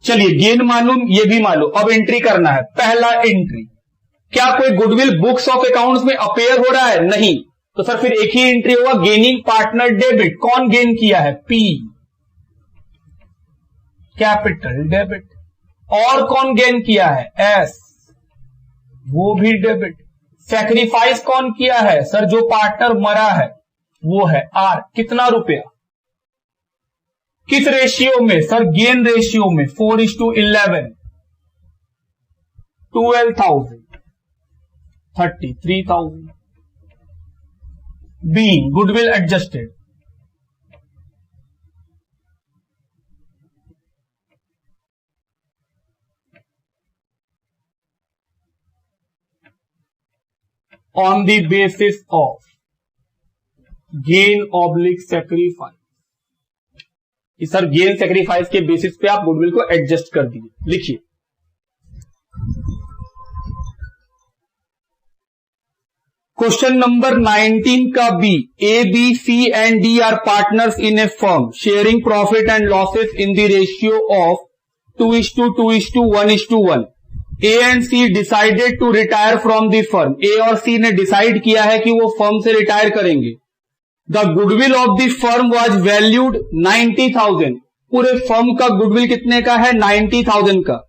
चलिए गेन मालूम, ये भी मालूम। अब एंट्री करना है। पहला एंट्री, क्या कोई गुडविल बुक्स ऑफ अकाउंट्स में अपेयर हो रहा है? नहीं। तो सर फिर एक ही एंट्री होगा, गेनिंग पार्टनर डेबिट। कौन गेन किया है? P, capital debit. और कौन गेन किया है? एस, वो भी डेबिट। सैक्रिफाइस कौन किया है? सर जो पार्टनर मरा है वो है आर। कितना रुपया? किस रेशियो में? सर गेन रेशियो में 4:11। 12,000, 33,000। B goodwill adjusted. On the basis of gain oblique sacrifice. Sir gain sacrifice के बेसिस पे आप गुडविल को एडजस्ट कर दीजिए। लिखिए क्वेश्चन नंबर 19 का B, A B C and D are partners in a firm sharing profit and losses in the ratio of 2:2:1:1। A and C decided to retire from the firm, A और C ने decide किया है कि वो firm से retire करेंगे। The goodwill of the firm was valued 90,000, पूरे firm का गुडविल कितने का है? 90,000 का।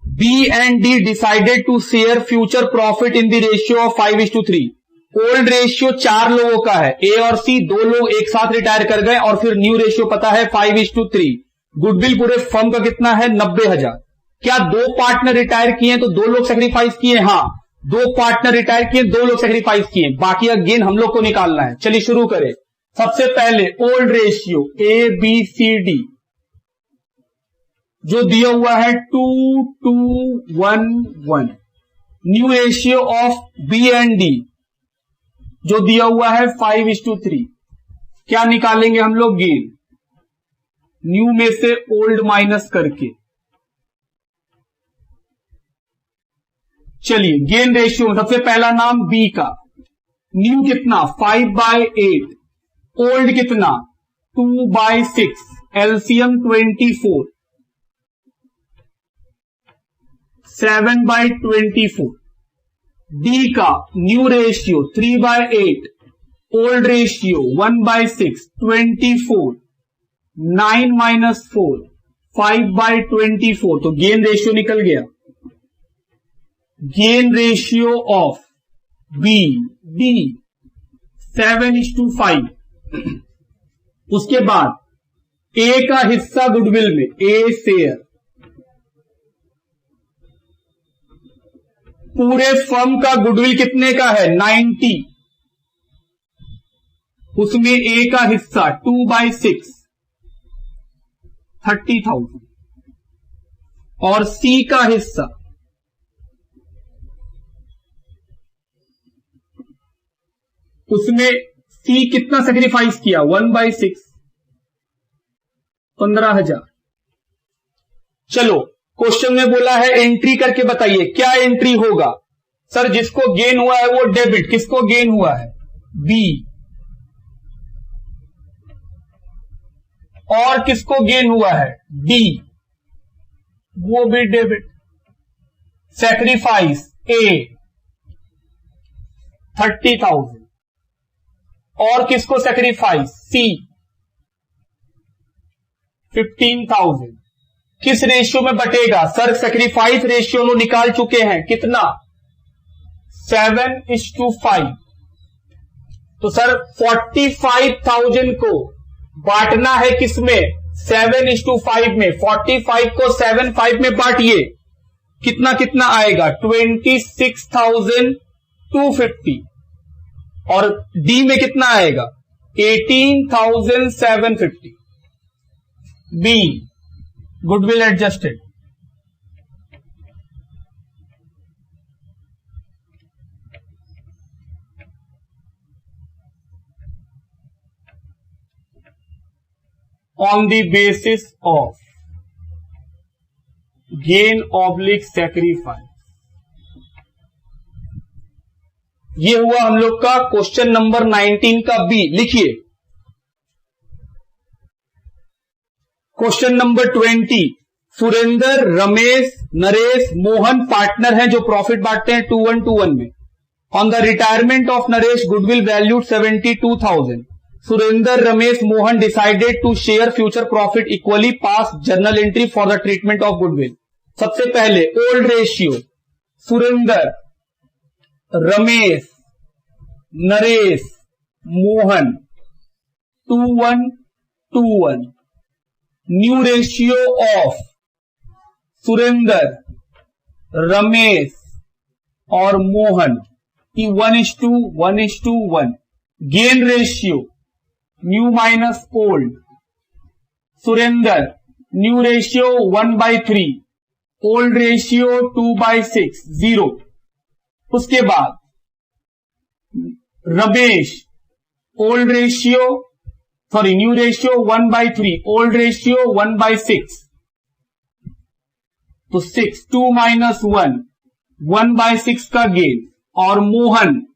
B and D decided to share future profit in the ratio of 5:3, old ratio 4 लोगों का है, ए और सी 2 लोग एक साथ रिटायर कर गए और फिर न्यू रेशियो पता है 5:3। गुडविल पूरे फर्म का कितना है? 90,000। क्या 2 पार्टनर रिटायर किए तो 2 लोग सेक्रीफाइस किए? हाँ, 2 पार्टनर रिटायर किए, 2 लोग सेक्रीफाइस किए, बाकी का गेन हम लोग को निकालना है। चलिए शुरू करें। सबसे पहले old ratio A B C D जो दिया हुआ है 2:2:1:1, new ratio of B and D जो दिया हुआ है 5:3। क्या निकालेंगे हम लोग? गेन, न्यू में से ओल्ड माइनस करके। चलिए गेन रेशियो, सबसे पहला नाम बी का, न्यू कितना? 5/8, ओल्ड कितना? 2/6, एलसीएम 24, 7/24। डी का न्यू रेशियो 3/8, ओल्ड रेशियो 1/6, 24, 9 - 4, 5/24, तो गेन रेशियो निकल गया। Gain ratio of B D 7:5। उसके बाद ए का हिस्सा गुडविल में, ए शेयर, पूरे फर्म का गुडविल कितने का है? 90, उसमें ए का हिस्सा 2/6, 30,000, और सी का हिस्सा उसमें सी कितना सेक्रीफाइस किया? 1/6, 15,000। चलो क्वेश्चन में बोला है एंट्री करके बताइए, क्या एंट्री होगा? सर जिसको गेन हुआ है वो डेबिट, किसको गेन हुआ है? बी। और किसको गेन हुआ है? डी, वो भी डेबिट। सेक्रीफाइस ए 30,000, और किसको सेक्रीफाइस? सी 15,000। किस रेशियो में बटेगा? सर सेक्रीफाइस रेशियो में निकाल चुके हैं, कितना? 7:5। तो सर 45,000 को बांटना है किसमें? 7:5 में। 45 को 7/5 में बांटिए, कितना कितना आएगा? 26,250। और डी में कितना आएगा? 18,750। B goodwill adjusted. On the basis of gain oblique sacrifice. ये हुआ हम लोग का क्वेश्चन नंबर 19 का बी। लिखिए question number 20। Surendra, Ramesh, Naresh, Mohan partner हैं जो प्रॉफिट बांटते हैं 2:1 में। On the retirement of Naresh goodwill valued 72,000। Surendra, Ramesh, Mohan decided to share future profit equally. Pass journal entry for the treatment of goodwill. सबसे पहले old ratio Surendra, Ramesh, Naresh, Mohan 2:1. New ratio of Surendra, Ramesh और मोहन की 1:1. Gain ratio new minus old. Surendra new ratio 1/3, old ratio 2/6, 0. उसके बाद Ramesh old ratio new ratio 1/3, old ratio 1/6, तो 6, 2 - 1, 1/6 का gain. और Mohan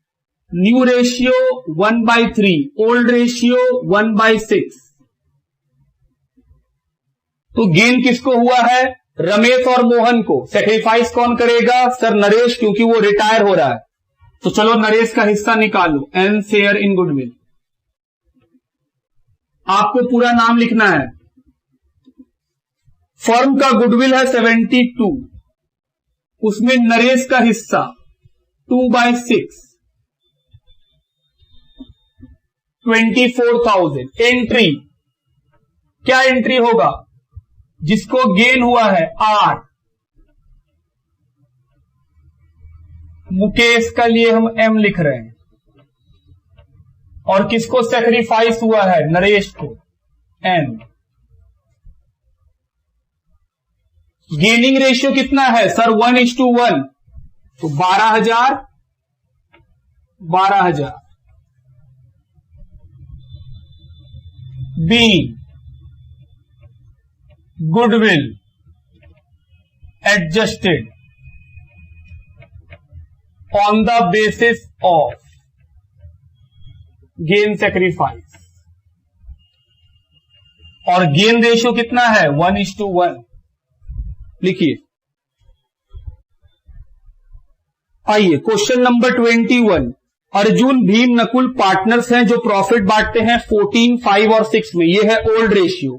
new ratio 1/3, old ratio 1/6, तो गेन किसको हुआ है? रमेश और मोहन को सेक्रीफाइस कौन करेगा? सर नरेश, क्योंकि वो रिटायर हो रहा है। तो चलो नरेश का हिस्सा निकालो, एन शेयर इन गुडविल। आपको पूरा नाम लिखना है। फर्म का गुडविल है 72, उसमें नरेश का हिस्सा 2/6 24,000। एंट्री, क्या एंट्री होगा? जिसको गेन हुआ है 8, मुकेश का लिए हम M लिख रहे हैं, और किसको सेक्रीफाइस हुआ है? नरेश को, N। गेनिंग रेशियो कितना है? सर 1:1, तो 12,000 12,000। B, goodwill adjusted on the basis of gain sacrifice, और गेन रेशियो कितना है? 1:1। लिखिए। आइए question number 21। Arjun, Bhim, Nakul partners हैं जो प्रॉफिट बांटते हैं 14, 5 और 6 में। ये है old ratio.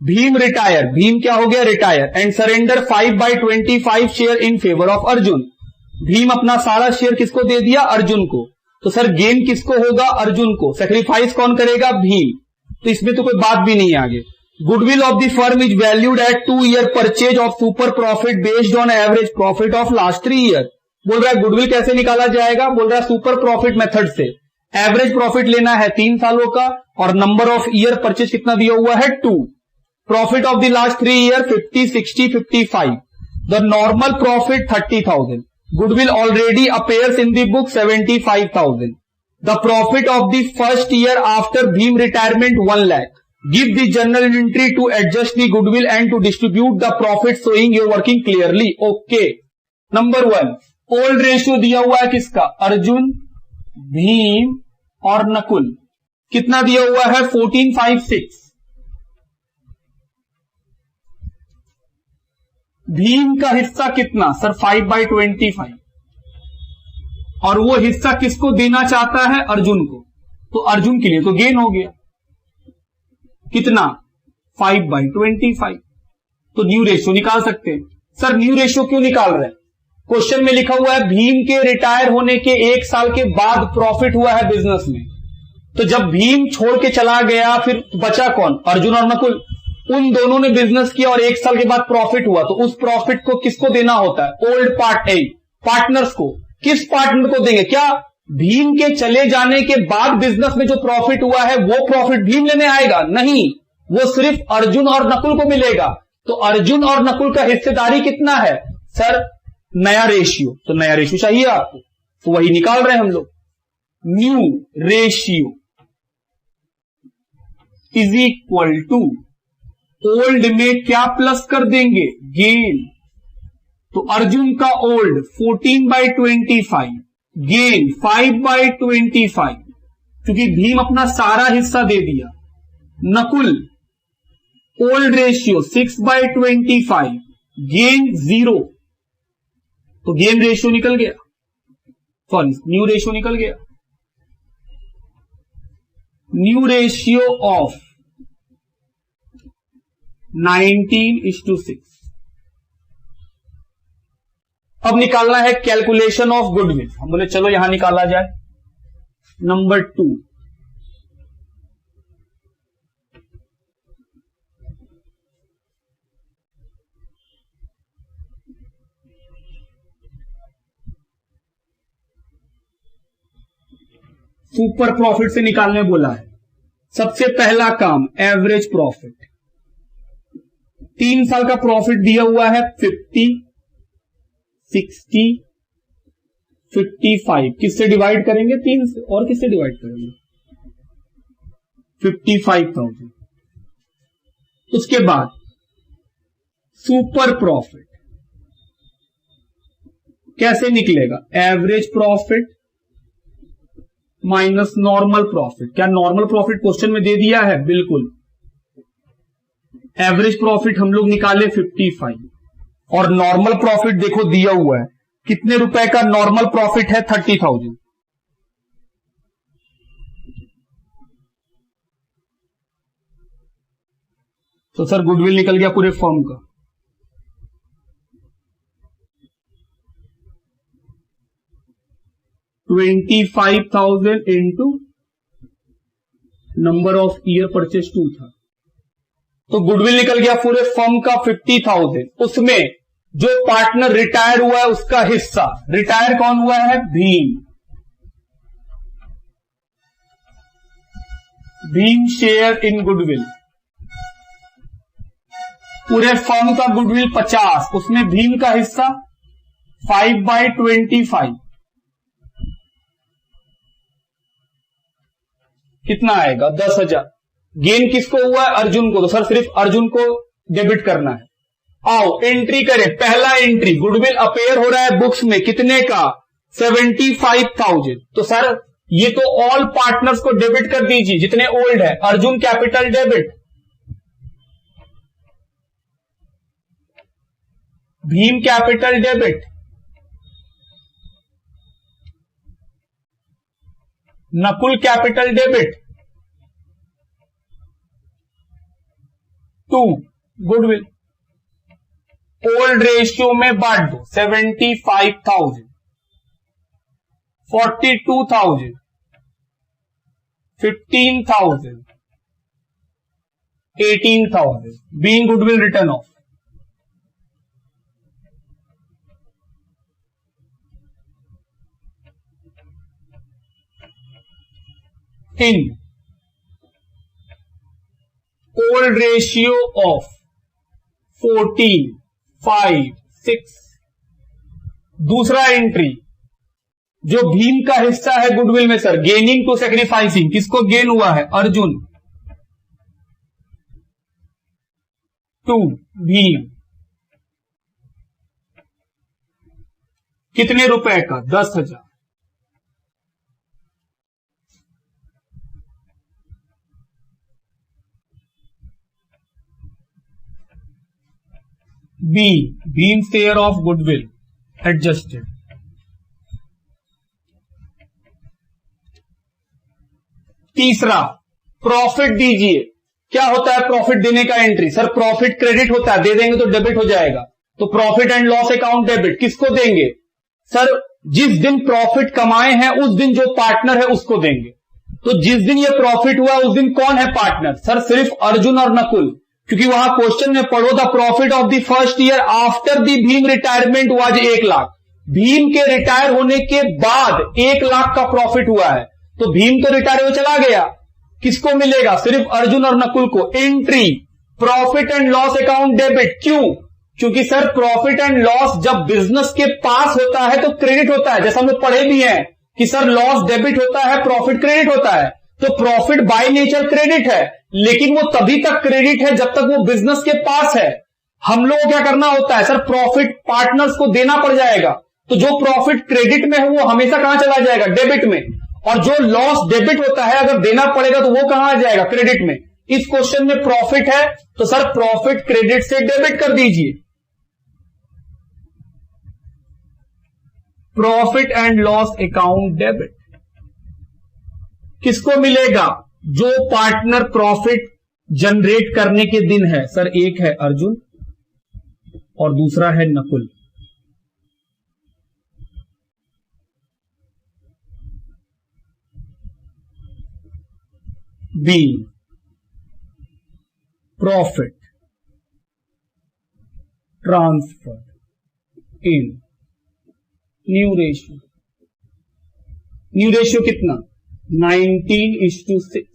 Bhim retire, Bhim क्या हो गया? Retire, and surrender 5/25 share in favour of Arjun. Bhim अपना सारा शेयर किसको दे दिया? अर्जुन को। तो सर गेन किसको होगा? अर्जुन को। सेक्रीफाइस कौन करेगा? भीम। तो इसमें तो कोई बात भी नहीं है आगे। Goodwill of the firm is valued at 2 year purchase of super profit based on average profit of last 3 year. बोल रहा है गुडविल कैसे निकाला जाएगा? बोल रहा है सुपर प्रॉफिट मेथड से। एवरेज प्रॉफिट लेना है 3 सालों का, और नंबर ऑफ ईयर परचेज कितना दिया हुआ है? 2। Profit of the last 3 year 50, 60, 55। The normal profit 30,000। Goodwill already appears in the book 75,000। The profit of the first year after Bhim retirement 1 lakh. Give the journal entry to adjust the goodwill and to distribute the profit showing your working clearly. Okay. Number 1, old ratio दिया हुआ है किसका? अर्जुन, भीम और नकुल। कितना दिया हुआ है? 14, 5, 6। भीम का हिस्सा कितना? सर 5/25, और वो हिस्सा किसको देना चाहता है? अर्जुन को। तो अर्जुन के लिए तो गेन हो गया। कितना? 5/25। तो न्यू रेशियो निकाल सकते हैं। सर न्यू रेशियो क्यों निकाल रहे हैं? क्वेश्चन में लिखा हुआ है भीम के रिटायर होने के 1 साल के बाद प्रॉफिट हुआ है बिजनेस में। तो जब भीम छोड़ के चला गया, फिर बचा कौन? अर्जुन और नकुल। उन दोनों ने बिजनेस किया और 1 साल के बाद प्रॉफिट हुआ, तो उस प्रॉफिट को किसको देना होता है? ओल्ड पार्टनर्स को। किस पार्टनर को देंगे? क्या भीम के चले जाने के बाद बिजनेस में जो प्रॉफिट हुआ है वो प्रॉफिट भीम लेने आएगा? नहीं, वो सिर्फ अर्जुन और नकुल को मिलेगा। तो अर्जुन और नकुल का हिस्सेदारी कितना है? सर नया रेशियो। तो नया रेशियो चाहिए आपको, तो वही निकाल रहे हैं हम लोग। New ratio is equal to, old में क्या प्लस कर देंगे? गेन। तो अर्जुन का ओल्ड 14/25, गेन 5/25, क्योंकि भीम अपना सारा हिस्सा दे दिया। नकुल ओल्ड रेशियो 6/25, गेन 0, तो गेन रेशियो निकल गया, सॉरी न्यू रेशियो निकल गया। New ratio of 19:6। अब निकालना है कैलकुलेशन ऑफ गुडविल। हम बोले चलो यहां निकाला जाए। नंबर 2, सुपर प्रॉफिट से निकालने बोला है। सबसे पहला काम एवरेज प्रॉफिट। 3 साल का प्रॉफिट दिया हुआ है 50, 60, 55। किससे डिवाइड करेंगे? 3 से। और किससे डिवाइड करेंगे? 55,000। उसके बाद सुपर प्रॉफिट कैसे निकलेगा? Average profit minus normal profit. क्या नॉर्मल प्रॉफिट क्वेश्चन में दे दिया है? बिल्कुल। एवरेज प्रॉफिट हम लोग निकाले 55, और नॉर्मल प्रॉफिट देखो दिया हुआ है, कितने रुपए का नॉर्मल प्रॉफिट है? 30,000। तो सर गुडविल निकल गया पूरे फर्म का। $25,000 into number of year purchase 2 था, तो गुडविल निकल गया पूरे फर्म का 50,000। उसमें जो पार्टनर रिटायर हुआ है उसका हिस्सा, रिटायर कौन हुआ है? Bhim. Bhim share in goodwill, पूरे फर्म का गुडविल 50, उसमें भीम का हिस्सा 5/25 कितना आएगा? 10,000। गेन किसको हुआ है? अर्जुन को। तो सर सिर्फ अर्जुन को डेबिट करना है। आओ एंट्री करें। पहला एंट्री, गुडविल अपेयर हो रहा है बुक्स में कितने का? 75,000। तो सर ये तो ऑल पार्टनर्स को डेबिट कर दीजिए जितने ओल्ड है। Arjun capital debit, Bhim capital debit, Nakul capital debit, 2 goodwill. Old ratio में बांट दो। 75,000, 42,000, 15,000, 18,000 being goodwill written off. In old ratio of 14, 5, 6। दूसरा एंट्री, जो भीम का हिस्सा है गुडविल में सर, गेनिंग टू सेक्रीफाइसिंग, किसको गेन हुआ है? अर्जुन, 2 भीम। कितने रुपए का? 10,000। B, Bhim share of goodwill adjusted. तीसरा, प्रॉफिट दीजिए। क्या होता है प्रॉफिट देने का एंट्री? सर प्रॉफिट क्रेडिट होता है, दे देंगे तो डेबिट हो जाएगा। तो profit and loss account debit किसको देंगे? सर जिस दिन प्रॉफिट कमाए हैं उस दिन जो पार्टनर है उसको देंगे। तो जिस दिन ये प्रॉफिट हुआ उस दिन कौन है पार्टनर? सर सिर्फ अर्जुन और नकुल, क्योंकि वहां क्वेश्चन में पढ़ो the profit of the first year after the Bhim retirement was 1 lakh. Bhim के रिटायर होने के बाद 1 लाख का प्रॉफिट हुआ है। तो भीम तो रिटायर हो चला गया, किसको मिलेगा? सिर्फ अर्जुन और नकुल को। Entry, profit and loss account debit. क्यों? क्योंकि सर प्रॉफिट एंड लॉस जब बिजनेस के पास होता है तो क्रेडिट होता है, जैसा हम लोग पढ़े भी हैं कि सर लॉस डेबिट होता है, प्रॉफिट क्रेडिट होता है। तो प्रॉफिट बाय नेचर क्रेडिट है, लेकिन वो तभी तक क्रेडिट है जब तक वो बिजनेस के पास है। हम लोग को क्या करना होता है? सर प्रॉफिट पार्टनर्स को देना पड़ जाएगा। तो जो प्रॉफिट क्रेडिट में है वो हमेशा कहां चला जाएगा? डेबिट में। और जो लॉस डेबिट होता है अगर देना पड़ेगा तो वो कहां आ जाएगा? क्रेडिट में। इस क्वेश्चन में प्रॉफिट है तो सर प्रॉफिट क्रेडिट से डेबिट कर दीजिए। Profit and loss account debit किसको मिलेगा? जो पार्टनर प्रॉफिट जनरेट करने के दिन है। सर एक है अर्जुन और दूसरा है Nakul. B, profit transfer in new ratio. New ratio कितना? 19:6।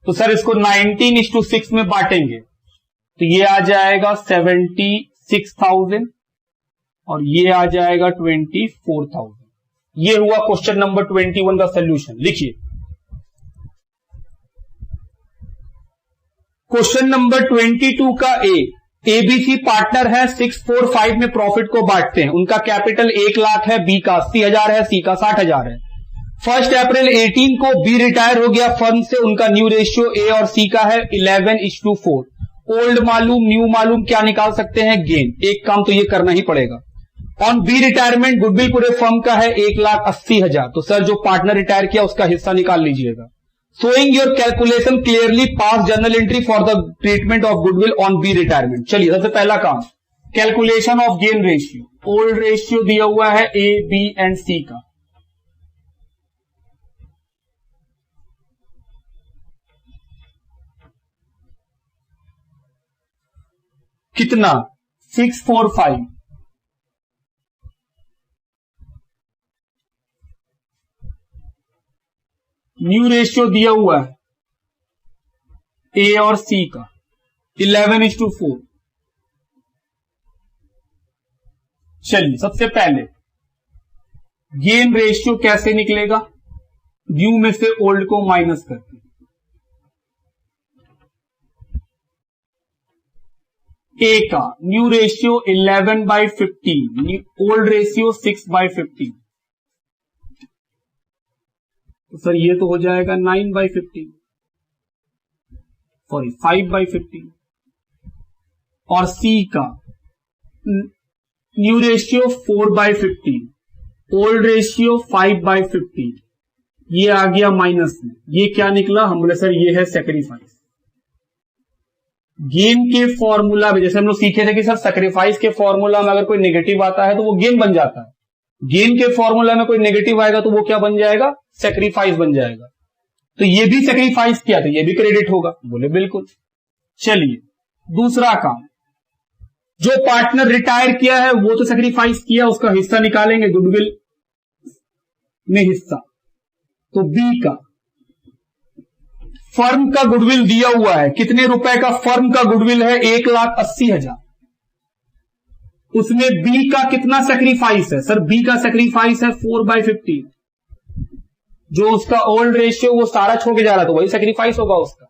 तो सर इसको 19:6 में बांटेंगे तो ये आ जाएगा 76,000 और ये आ जाएगा 24,000। ये हुआ क्वेश्चन नंबर 21 का सॉल्यूशन। लिखिए क्वेश्चन नंबर 22 का एबीसी पार्टनर है, 645 में प्रॉफिट को बांटते हैं। उनका कैपिटल 1 लाख है, बी का 80,000 है, सी का 60,000 है। 1 अप्रैल 18 को बी रिटायर हो गया फर्म से। उनका न्यू रेशियो ए और सी का है 11:4। ओल्ड मालूम, न्यू मालूम, क्या निकाल सकते हैं? गेन। एक काम तो ये करना ही पड़ेगा। ऑन बी रिटायरमेंट गुडविल पूरे फर्म का है 1,80,000, तो सर जो पार्टनर रिटायर किया उसका हिस्सा निकाल लीजिएगा। Showing your calculation clearly pass journal entry for the treatment of goodwill on B retirement. चलिए सबसे पहला काम, calculation of gain ratio. Old ratio दिया हुआ है ए, बी एंड सी का। कितना? 645। न्यू रेशियो दिया हुआ है ए और सी का 11:4। चलिए सबसे पहले गेन रेशियो कैसे निकलेगा? न्यू में से ओल्ड को माइनस करके। ए का न्यू रेशियो 11/15, ओल्ड रेशियो 6/15, तो सर ये तो हो जाएगा 9/15, सॉरी 5/15। और सी का न्यू रेशियो 4/15, ओल्ड रेशियो 5/15, ये आ गया माइनस में। ये क्या निकला? हम बोले सर ये है सेक्रीफाइस। गेन के फॉर्मूला में जैसे हम लोग सीखे थे कि सर सेक्रीफाइस के फॉर्मूला में अगर कोई नेगेटिव आता है तो वो गेन बन जाता है, गेन के फॉर्मूला में कोई नेगेटिव आएगा तो वो क्या बन जाएगा? सेक्रीफाइस बन जाएगा। तो ये भी सेक्रीफाइस किया तो ये भी क्रेडिट होगा। बोले बिल्कुल। चलिए दूसरा काम, जो पार्टनर रिटायर किया है वो तो सेक्रीफाइस किया, उसका हिस्सा निकालेंगे गुडविल में हिस्सा। तो बी का फर्म का गुडविल दिया हुआ है, कितने रुपए का फर्म का गुडविल है? 1,80,000। उसमें बी का कितना सेक्रीफाइस है? सर बी का सेक्रीफाइस है 4/15। जो उसका ओल्ड रेशियो वो सारा छोड़ के जा रहा था वही सेक्रीफाइस होगा उसका।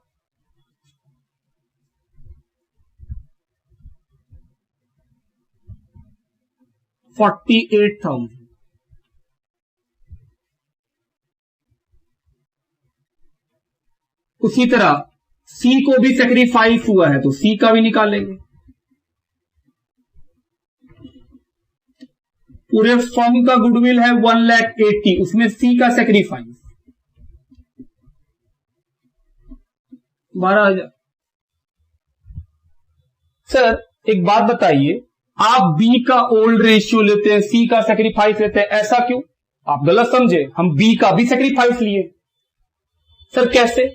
$48,000। उसी तरह सी को भी सेक्रीफाइस हुआ है तो सी का भी निकालेंगे। पूरे फर्म का गुडविल है 1,80,000, उसमें सी का सेक्रीफाइस 12,000। सर एक बात बताइए, आप बी का ओल्ड रेशियो लेते हैं, सी का सेक्रीफाइस लेते हैं, ऐसा क्यों? आप गलत समझे, हम बी का भी सेक्रीफाइस लिए। सर कैसे?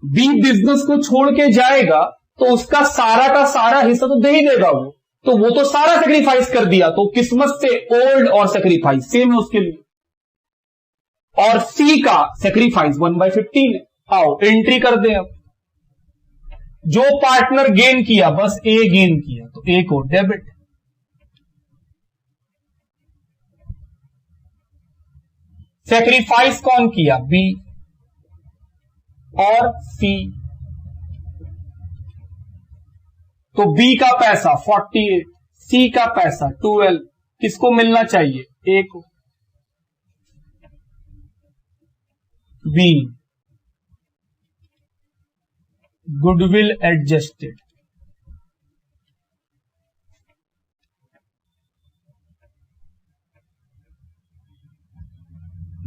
बी बिजनेस को छोड़ के जाएगा तो उसका सारा का सारा हिस्सा तो दे ही देगा वो, तो वो तो सारा सेक्रीफाइस कर दिया, तो किस्मत से ओल्ड और सेक्रीफाइस सेम है उसके लिए। और सी का सेक्रीफाइस 1/15 है। आओ एंट्री कर दें। अब जो पार्टनर गेन किया बस ए गेन किया तो ए को डेबिट। सेक्रीफाइस कौन किया? बी और सी। तो बी का पैसा 48, सी का पैसा 12, किसको मिलना चाहिए? ए को। B goodwill adjusted,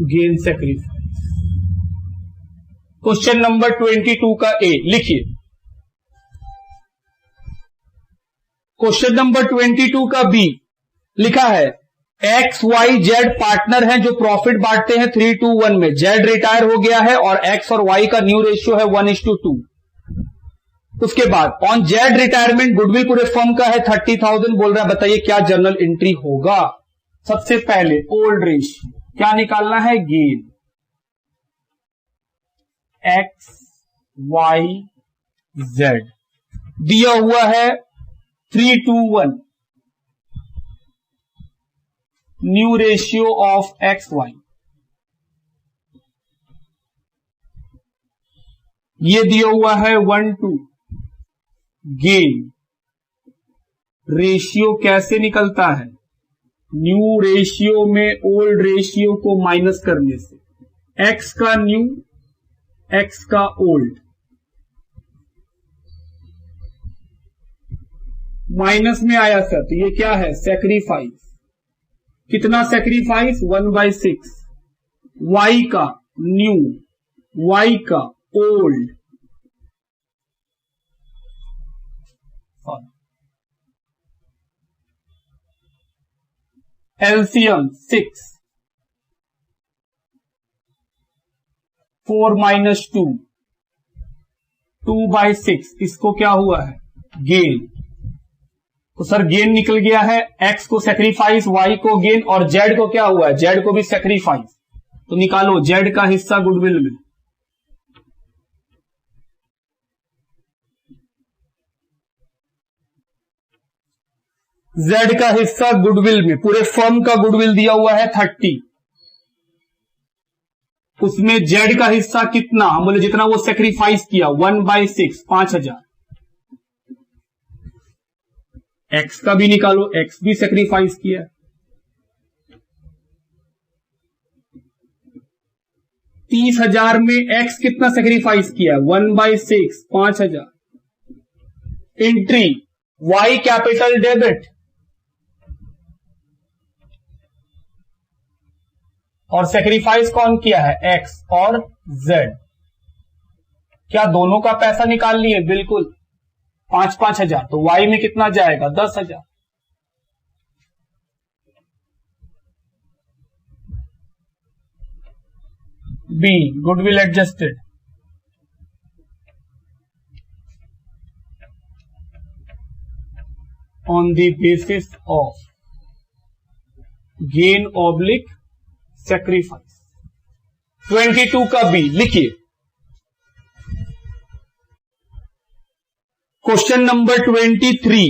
gain sacrifice. Question number 22 का ए लिखिए। क्वेश्चन नंबर 22 का बी लिखा है एक्स वाई जेड पार्टनर हैं जो प्रॉफिट बांटते हैं 3:1 में। जेड रिटायर हो गया है और एक्स और वाई का न्यू रेशियो है 1:2। उसके बाद ऑन जेड रिटायरमेंट गुडविल पूरे फर्म का है 30,000। बोल रहा है बताइए क्या जर्नल एंट्री होगा? सबसे पहले ओल्ड रेशियो क्या निकालना है? गेन एक्स वाई जेड दिया हुआ है 3:1। New ratio of X Y ये दिया हुआ है 1:2। गेन रेशियो कैसे निकलता है? न्यू रेशियो में ओल्ड रेशियो को माइनस करने से। एक्स का न्यू, एक्स का ओल्ड, माइनस में आया सर, तो ये क्या है? सेक्रीफाइस। कितना सेक्रीफाइस? 1/6। वाई का न्यू, वाई का ओल्ड, एलसीएम 6, 4 - 2, 2/6। इसको क्या हुआ है? गेन। तो सर गेन निकल गया है, एक्स को सेक्रीफाइस, वाई को गेन, और जेड को क्या हुआ है? जेड को भी सेक्रीफाइस। तो निकालो जेड का हिस्सा गुडविल में। जेड का हिस्सा गुडविल में, पूरे फर्म का गुडविल दिया हुआ है 30। उसमें जेड का हिस्सा कितना? हम बोले जितना वो सेक्रीफाइस किया, 1/6, 5000। एक्स का भी निकालो, एक्स भी सेक्रीफाइस किया। 30,000 में एक्स कितना सेक्रीफाइस किया? 1/6, 5000। एंट्री वाई कैपिटल डेबिट, और सेक्रीफाइस कौन किया है? एक्स और जेड। क्या दोनों का पैसा निकाल लिए? बिल्कुल। 5-5 हजार। तो वाई में कितना जाएगा? 10,000। B goodwill adjusted, on the basis of gain oblique sacrifice. 22 का बी लिखिए। क्वेश्चन नंबर 23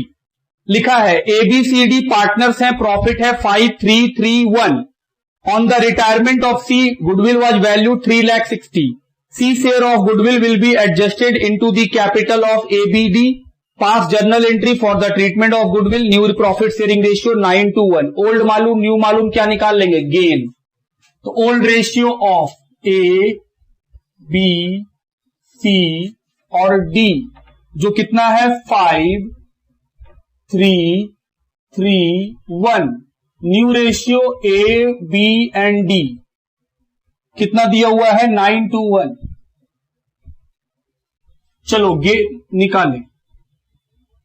लिखा है एबीसीडी पार्टनर्स हैं, प्रॉफिट है 5331। On the retirement of C goodwill was value 3,60,000। C share of goodwill will be adjusted into the capital of ABD. Pass journal entry for the treatment of goodwill. New profit sharing ratio 9:1। Old मालूम new मालूम क्या निकाल लेंगे? Gain. तो old ratio of A B C और D जो कितना है? 5 3 3 1। New ratio A B and D कितना दिया हुआ है? 9:1। चलो गेन निकालें।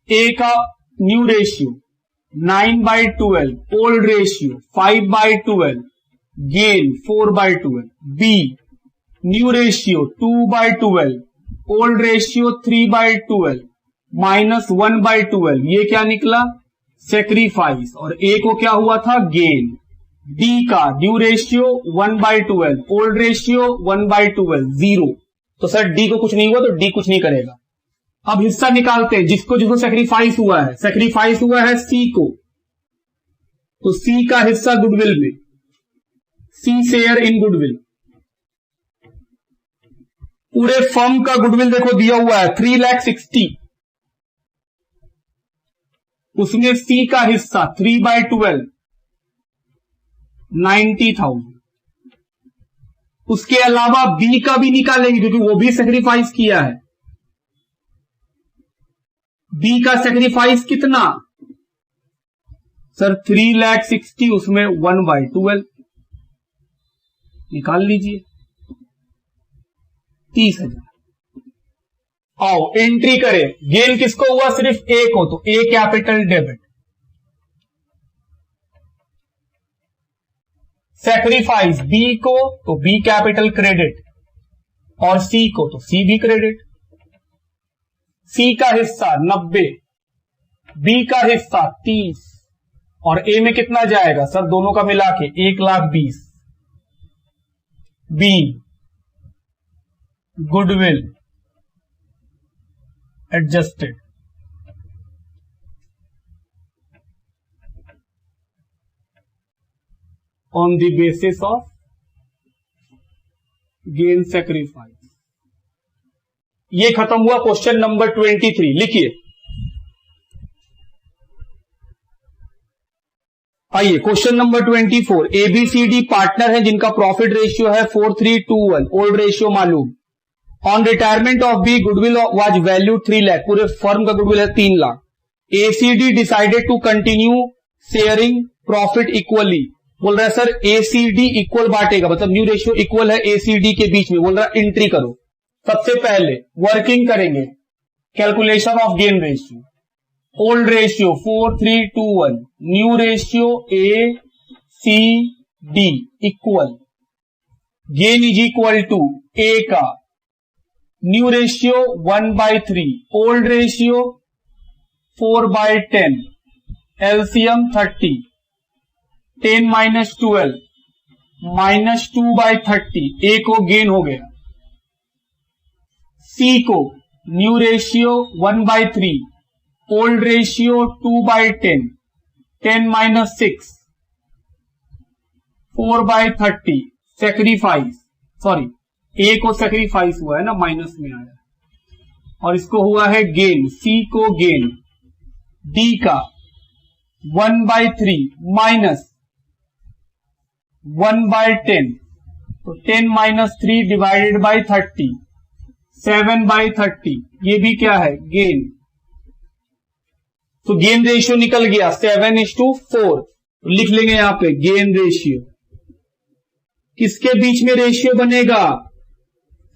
ए का new ratio 9/12, old ratio 5/12, gain 4/12। B new ratio 2/12, old ratio 3/12, माइनस 1/12। ये क्या निकला? सेक्रीफाइस। और ए को क्या हुआ था? गेन। डी का न्यू रेशियो 1/12, ओल्ड रेशियो 1/12, 0। तो सर डी को कुछ नहीं हुआ, तो डी कुछ नहीं करेगा। अब हिस्सा निकालते हैं जिसको जिसको सेक्रीफाइस हुआ है। सेक्रीफाइस हुआ है सी को, तो सी का हिस्सा गुडविल में, सी शेयर इन गुडविल। पूरे फर्म का गुडविल देखो दिया हुआ है 3,60,000। उसमें सी का हिस्सा 3/12, 90,000। उसके अलावा बी का भी निकालेंगे क्योंकि वो भी सेक्रीफाइस किया है। बी का सेक्रीफाइस कितना? सर 3,60,000, उसमें 1/12 निकाल लीजिए, 30,000। आओ एंट्री करें। गेन किसको हुआ? सिर्फ ए को, तो ए कैपिटल डेबिट। सेक्रीफाइस बी को, तो बी कैपिटल क्रेडिट, और सी को तो सी भी क्रेडिट। सी का हिस्सा 90, बी का हिस्सा 30, और ए में कितना जाएगा? सर दोनों का मिला के 1,20,000। B goodwill adjusted on the basis of gain sacrifice. ये खत्म हुआ क्वेश्चन नंबर 23। लिखिए। आइए क्वेश्चन नंबर 24। एबीसीडी पार्टनर है जिनका प्रॉफिट रेशियो है 4,321। ओल्ड रेशियो मालूम। On retirement of B goodwill was value 3 lakh. पूरे फर्म का गुडविल है 3 lakh. ACD decided to continue sharing profit equally. बोल रहा है सर एसीडी इक्वल बांटेगा, मतलब न्यू रेशियो इक्वल है एसीडी के बीच में। बोल रहा है एंट्री करो। सबसे पहले वर्किंग करेंगे, calculation of gain ratio. Old ratio 4321, new ratio A C D equal gain is equal to A का new ratio 1/3, old ratio 4/10, LCM 30, 10 - 12 -2/30, A को गेन हो गया। सी को new ratio 1/3, old ratio 2/10, 10 - 6, 4/30, sacrifice, sorry A को sacrifice हुआ है ना, minus में आया, और इसको हुआ है गेन। सी को गेन, डी का 1/3 माइनस 1/10, तो 10 - 3 डिवाइडेड बाई 30, 7/30, ये भी क्या है गेन। तो गेन रेशियो निकल गया 7:4, लिख लेंगे यहां पे गेन रेशियो। किसके बीच में रेशियो बनेगा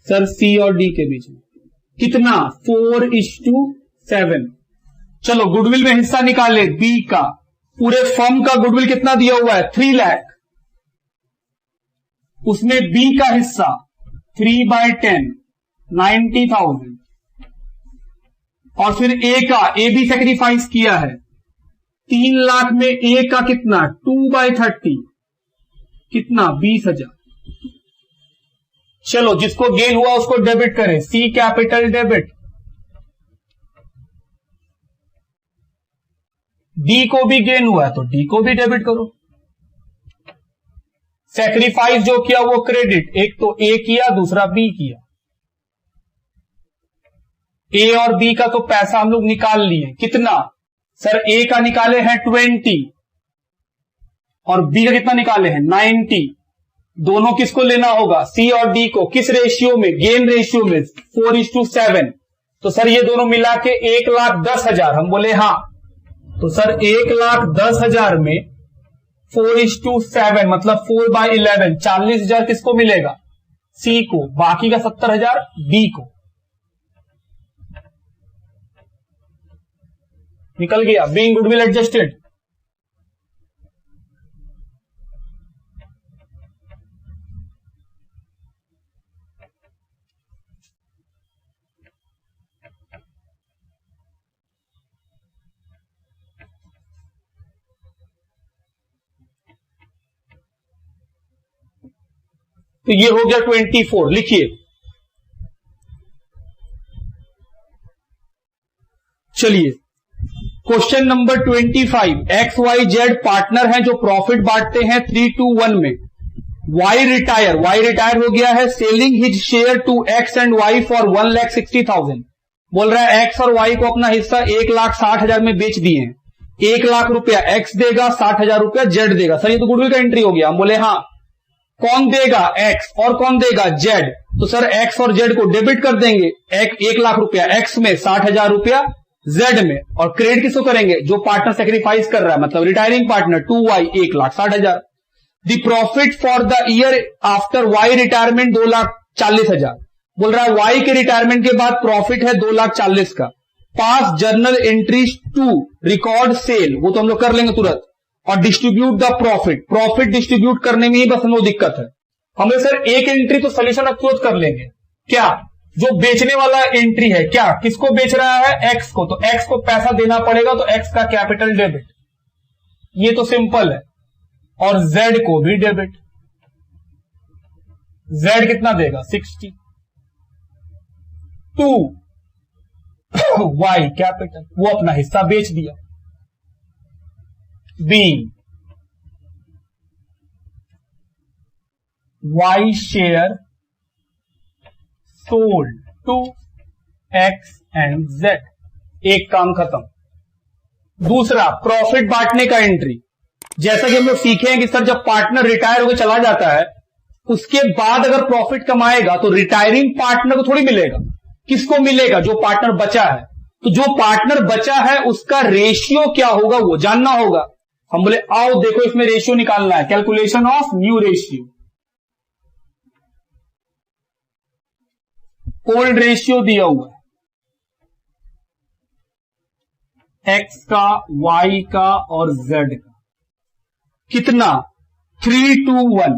सर? सी और डी के बीच में। कितना? 4:7। चलो गुडविल में हिस्सा निकाले बी का। पूरे फर्म का गुडविल कितना दिया हुआ है? 3 लाख। उसमें बी का हिस्सा 3/10, 90,000। और फिर ए का, ए भी सेक्रीफाइस किया है 3 लाख में। ए का कितना? 2/30, कितना? 20,000। चलो जिसको गेन हुआ उसको डेबिट करें, सी कैपिटल डेबिट। डी को भी गेन हुआ है तो डी को भी डेबिट करो। सेक्रीफाइस जो किया वो क्रेडिट, एक तो ए किया दूसरा बी किया। ए और बी का तो पैसा हम लोग निकाल लिए। कितना सर? ए का निकाले हैं 20 और बी का कितना निकाले हैं 90। दोनों किसको लेना होगा? सी और डी को। किस रेशियो में? गेन रेशियो में 4:7। तो सर ये दोनों मिला के 1,10,000। हम बोले हाँ। तो सर 1,10,000 में 4:7 मतलब 4/11, 40,000 किसको मिलेगा? सी को। बाकी का 70,000 बी को। निकल गया। Being goodwill adjusted. तो ये हो गया 24। लिखिए, चलिए question number 25। X Y Z partner हैं जो प्रॉफिट बांटते हैं 3:1 में। वाई रिटायर हो गया है selling his share to X and Y for 1,60,000। बोल रहा है एक्स और वाई को अपना हिस्सा 1,60,000 में बेच दिए हैं। 1 लाख रुपया एक्स देगा, 60,000 रुपया जेड देगा। सर ये तो गुडविल का एंट्री हो गया। हम बोले हाँ। कौन देगा? एक्स। और कौन देगा? जेड। तो सर एक्स और जेड को डेबिट कर देंगे। 1 लाख रुपया एक्स में, 60,000 रुपया जेड में। और क्रेडिट किसको करेंगे? जो पार्टनर सेक्रीफाइस कर रहा है, मतलब retiring partner 2y 1,60,000। The profit for the year after Y retirement 2,40,000। बोल रहा है वाई के रिटायरमेंट के बाद प्रॉफिट है 2,40,000 का। Pass journal entries to record sale, वो तो हम लोग कर लेंगे तुरंत। और डिस्ट्रीब्यूट द प्रॉफिट डिस्ट्रीब्यूट करने में ही बस हम लोग दिक्कत है हमें। सर एक एंट्री तो सोल्यूशन अब तुरंत कर लेंगे। क्या? जो बेचने वाला एंट्री है, क्या किसको बेच रहा है? एक्स को। तो एक्स को पैसा देना पड़ेगा, तो एक्स का कैपिटल डेबिट, ये तो सिंपल है। और जेड को भी डेबिट। जेड कितना देगा? 60 टू वाई कैपिटल, वो अपना हिस्सा बेच दिया। B Y share sold to X and Z. एक काम खत्म। दूसरा प्रॉफिट बांटने का एंट्री। जैसा कि हम लोग सीखे हैं कि सर जब पार्टनर रिटायर होकर चला जाता है उसके बाद अगर प्रॉफिट कमाएगा तो रिटायरिंग पार्टनर को थोड़ी मिलेगा। किसको मिलेगा? जो पार्टनर बचा है। तो जो पार्टनर बचा है उसका रेशियो क्या होगा वो जानना होगा। हम बोले आओ देखो इसमें रेशियो निकालना है, calculation of new ratio. Old ratio दिया हुआ है, एक्स का, वाई का और जेड का, कितना 3:1।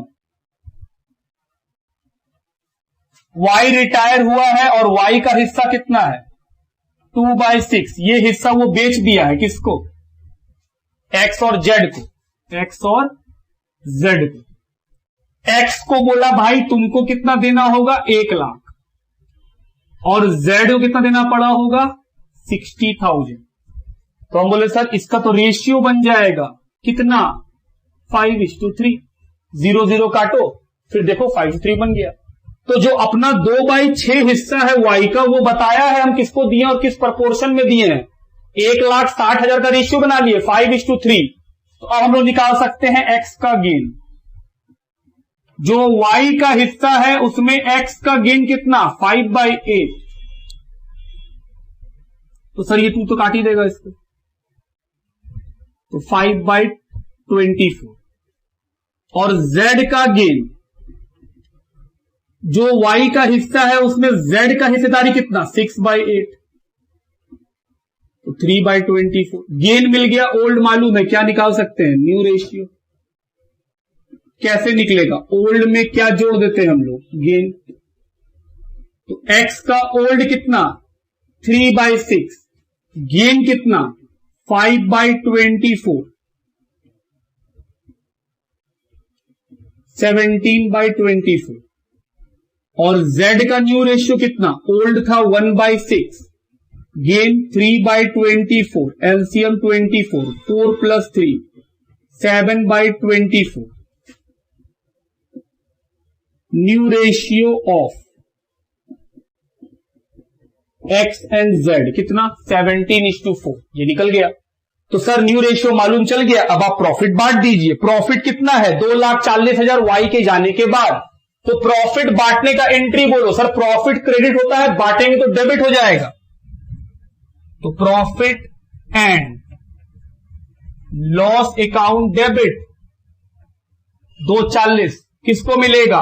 वाई रिटायर हुआ है और वाई का हिस्सा कितना है 2/6। ये हिस्सा वो बेच दिया है, किसको, एक्स और जेड को, एक्स और जेड को। एक्स को बोला भाई तुमको कितना देना होगा 1 लाख, और जेड को कितना देना पड़ा होगा 60,000। तो हम बोले सर इसका तो रेशियो बन जाएगा कितना 5:3। 0 काटो, फिर देखो 5:3 बन गया। तो जो अपना 2/6 हिस्सा है वाई का वो बताया है हम किसको दिए और किस प्रपोर्शन में दिए हैं। 1,60,000 का रेशियो बना लिए 5:3। तो अब हम लोग निकाल सकते हैं एक्स का गेन। जो वाई का हिस्सा है उसमें एक्स का गेन कितना 5/8। तो सर ये तू तो काट ही देगा इसको, तो 5/24। और जेड का गेन, जो वाई का हिस्सा है उसमें जेड का हिस्सेदारी कितना 6/8, तो 3/24। गेन मिल गया, ओल्ड मालूम है, क्या निकाल सकते हैं न्यू रेशियो। कैसे निकलेगा, ओल्ड में क्या जोड़ देते हैं हम लोग गेन। तो एक्स का ओल्ड कितना 3/6, गेन कितना 5/24, 17/24। और Z का न्यू रेशियो कितना, ओल्ड था 1/6, gain 3/24, LCM 24, 4 + 3 7/24। New ratio of X and Z कितना 17:4, ये निकल गया। तो सर न्यू रेशियो मालूम चल गया, अब आप प्रॉफिट बांट दीजिए। प्रॉफिट कितना है 2,40,000 वाई के जाने के बाद। तो प्रॉफिट बांटने का एंट्री बोलो। सर प्रॉफिट क्रेडिट होता है, बांटेंगे तो डेबिट हो जाएगा। तो profit and loss account debit 240 किसको मिलेगा,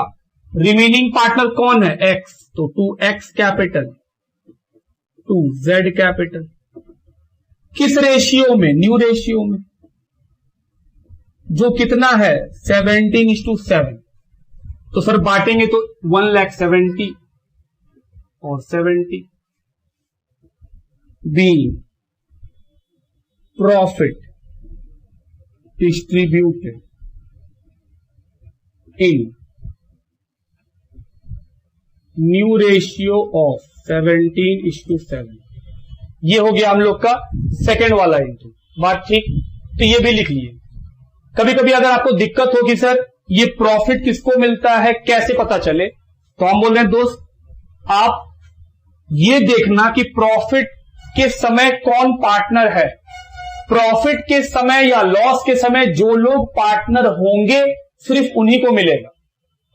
रिमेनिंग पार्टनर कौन है एक्स, तो 2x कैपिटल 2z कैपिटल। किस रेशियो में, न्यू रेशियो में, जो कितना है 17:7। तो सर बांटेंगे तो 1,70,000 और 70 B profit distributed in new ratio of 17:7। ये हो गया हम लोग का सेकेंड वाला इंटू। बात ठीक, तो ये भी लिख लिए। कभी कभी अगर आपको दिक्कत हो कि सर ये प्रॉफिट किसको मिलता है कैसे पता चले, तो हम बोल रहे हैं दोस्त आप ये देखना कि प्रॉफिट के समय कौन पार्टनर है। प्रॉफिट के समय या लॉस के समय जो लोग पार्टनर होंगे सिर्फ उन्हीं को मिलेगा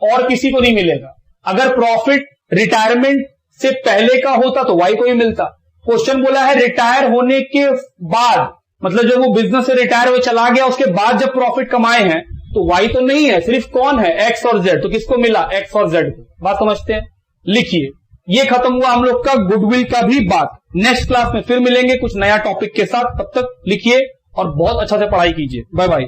और किसी को नहीं मिलेगा। अगर प्रॉफिट रिटायरमेंट से पहले का होता तो वाई को ही मिलता। क्वेश्चन बोला है रिटायर होने के बाद, मतलब जब वो बिजनेस से रिटायर हो चला गया उसके बाद जब प्रॉफिट कमाए हैं, तो वाई तो नहीं है, सिर्फ कौन है एक्स और जेड। तो किसको मिला एक्स और जेड को। बात समझते हैं, लिखिए। ये खत्म हुआ हम लोग का गुडविल का भी बात। नेक्स्ट क्लास में फिर मिलेंगे कुछ नया टॉपिक के साथ, तब तक लिखिए और बहुत अच्छा से पढ़ाई कीजिए। Bye bye.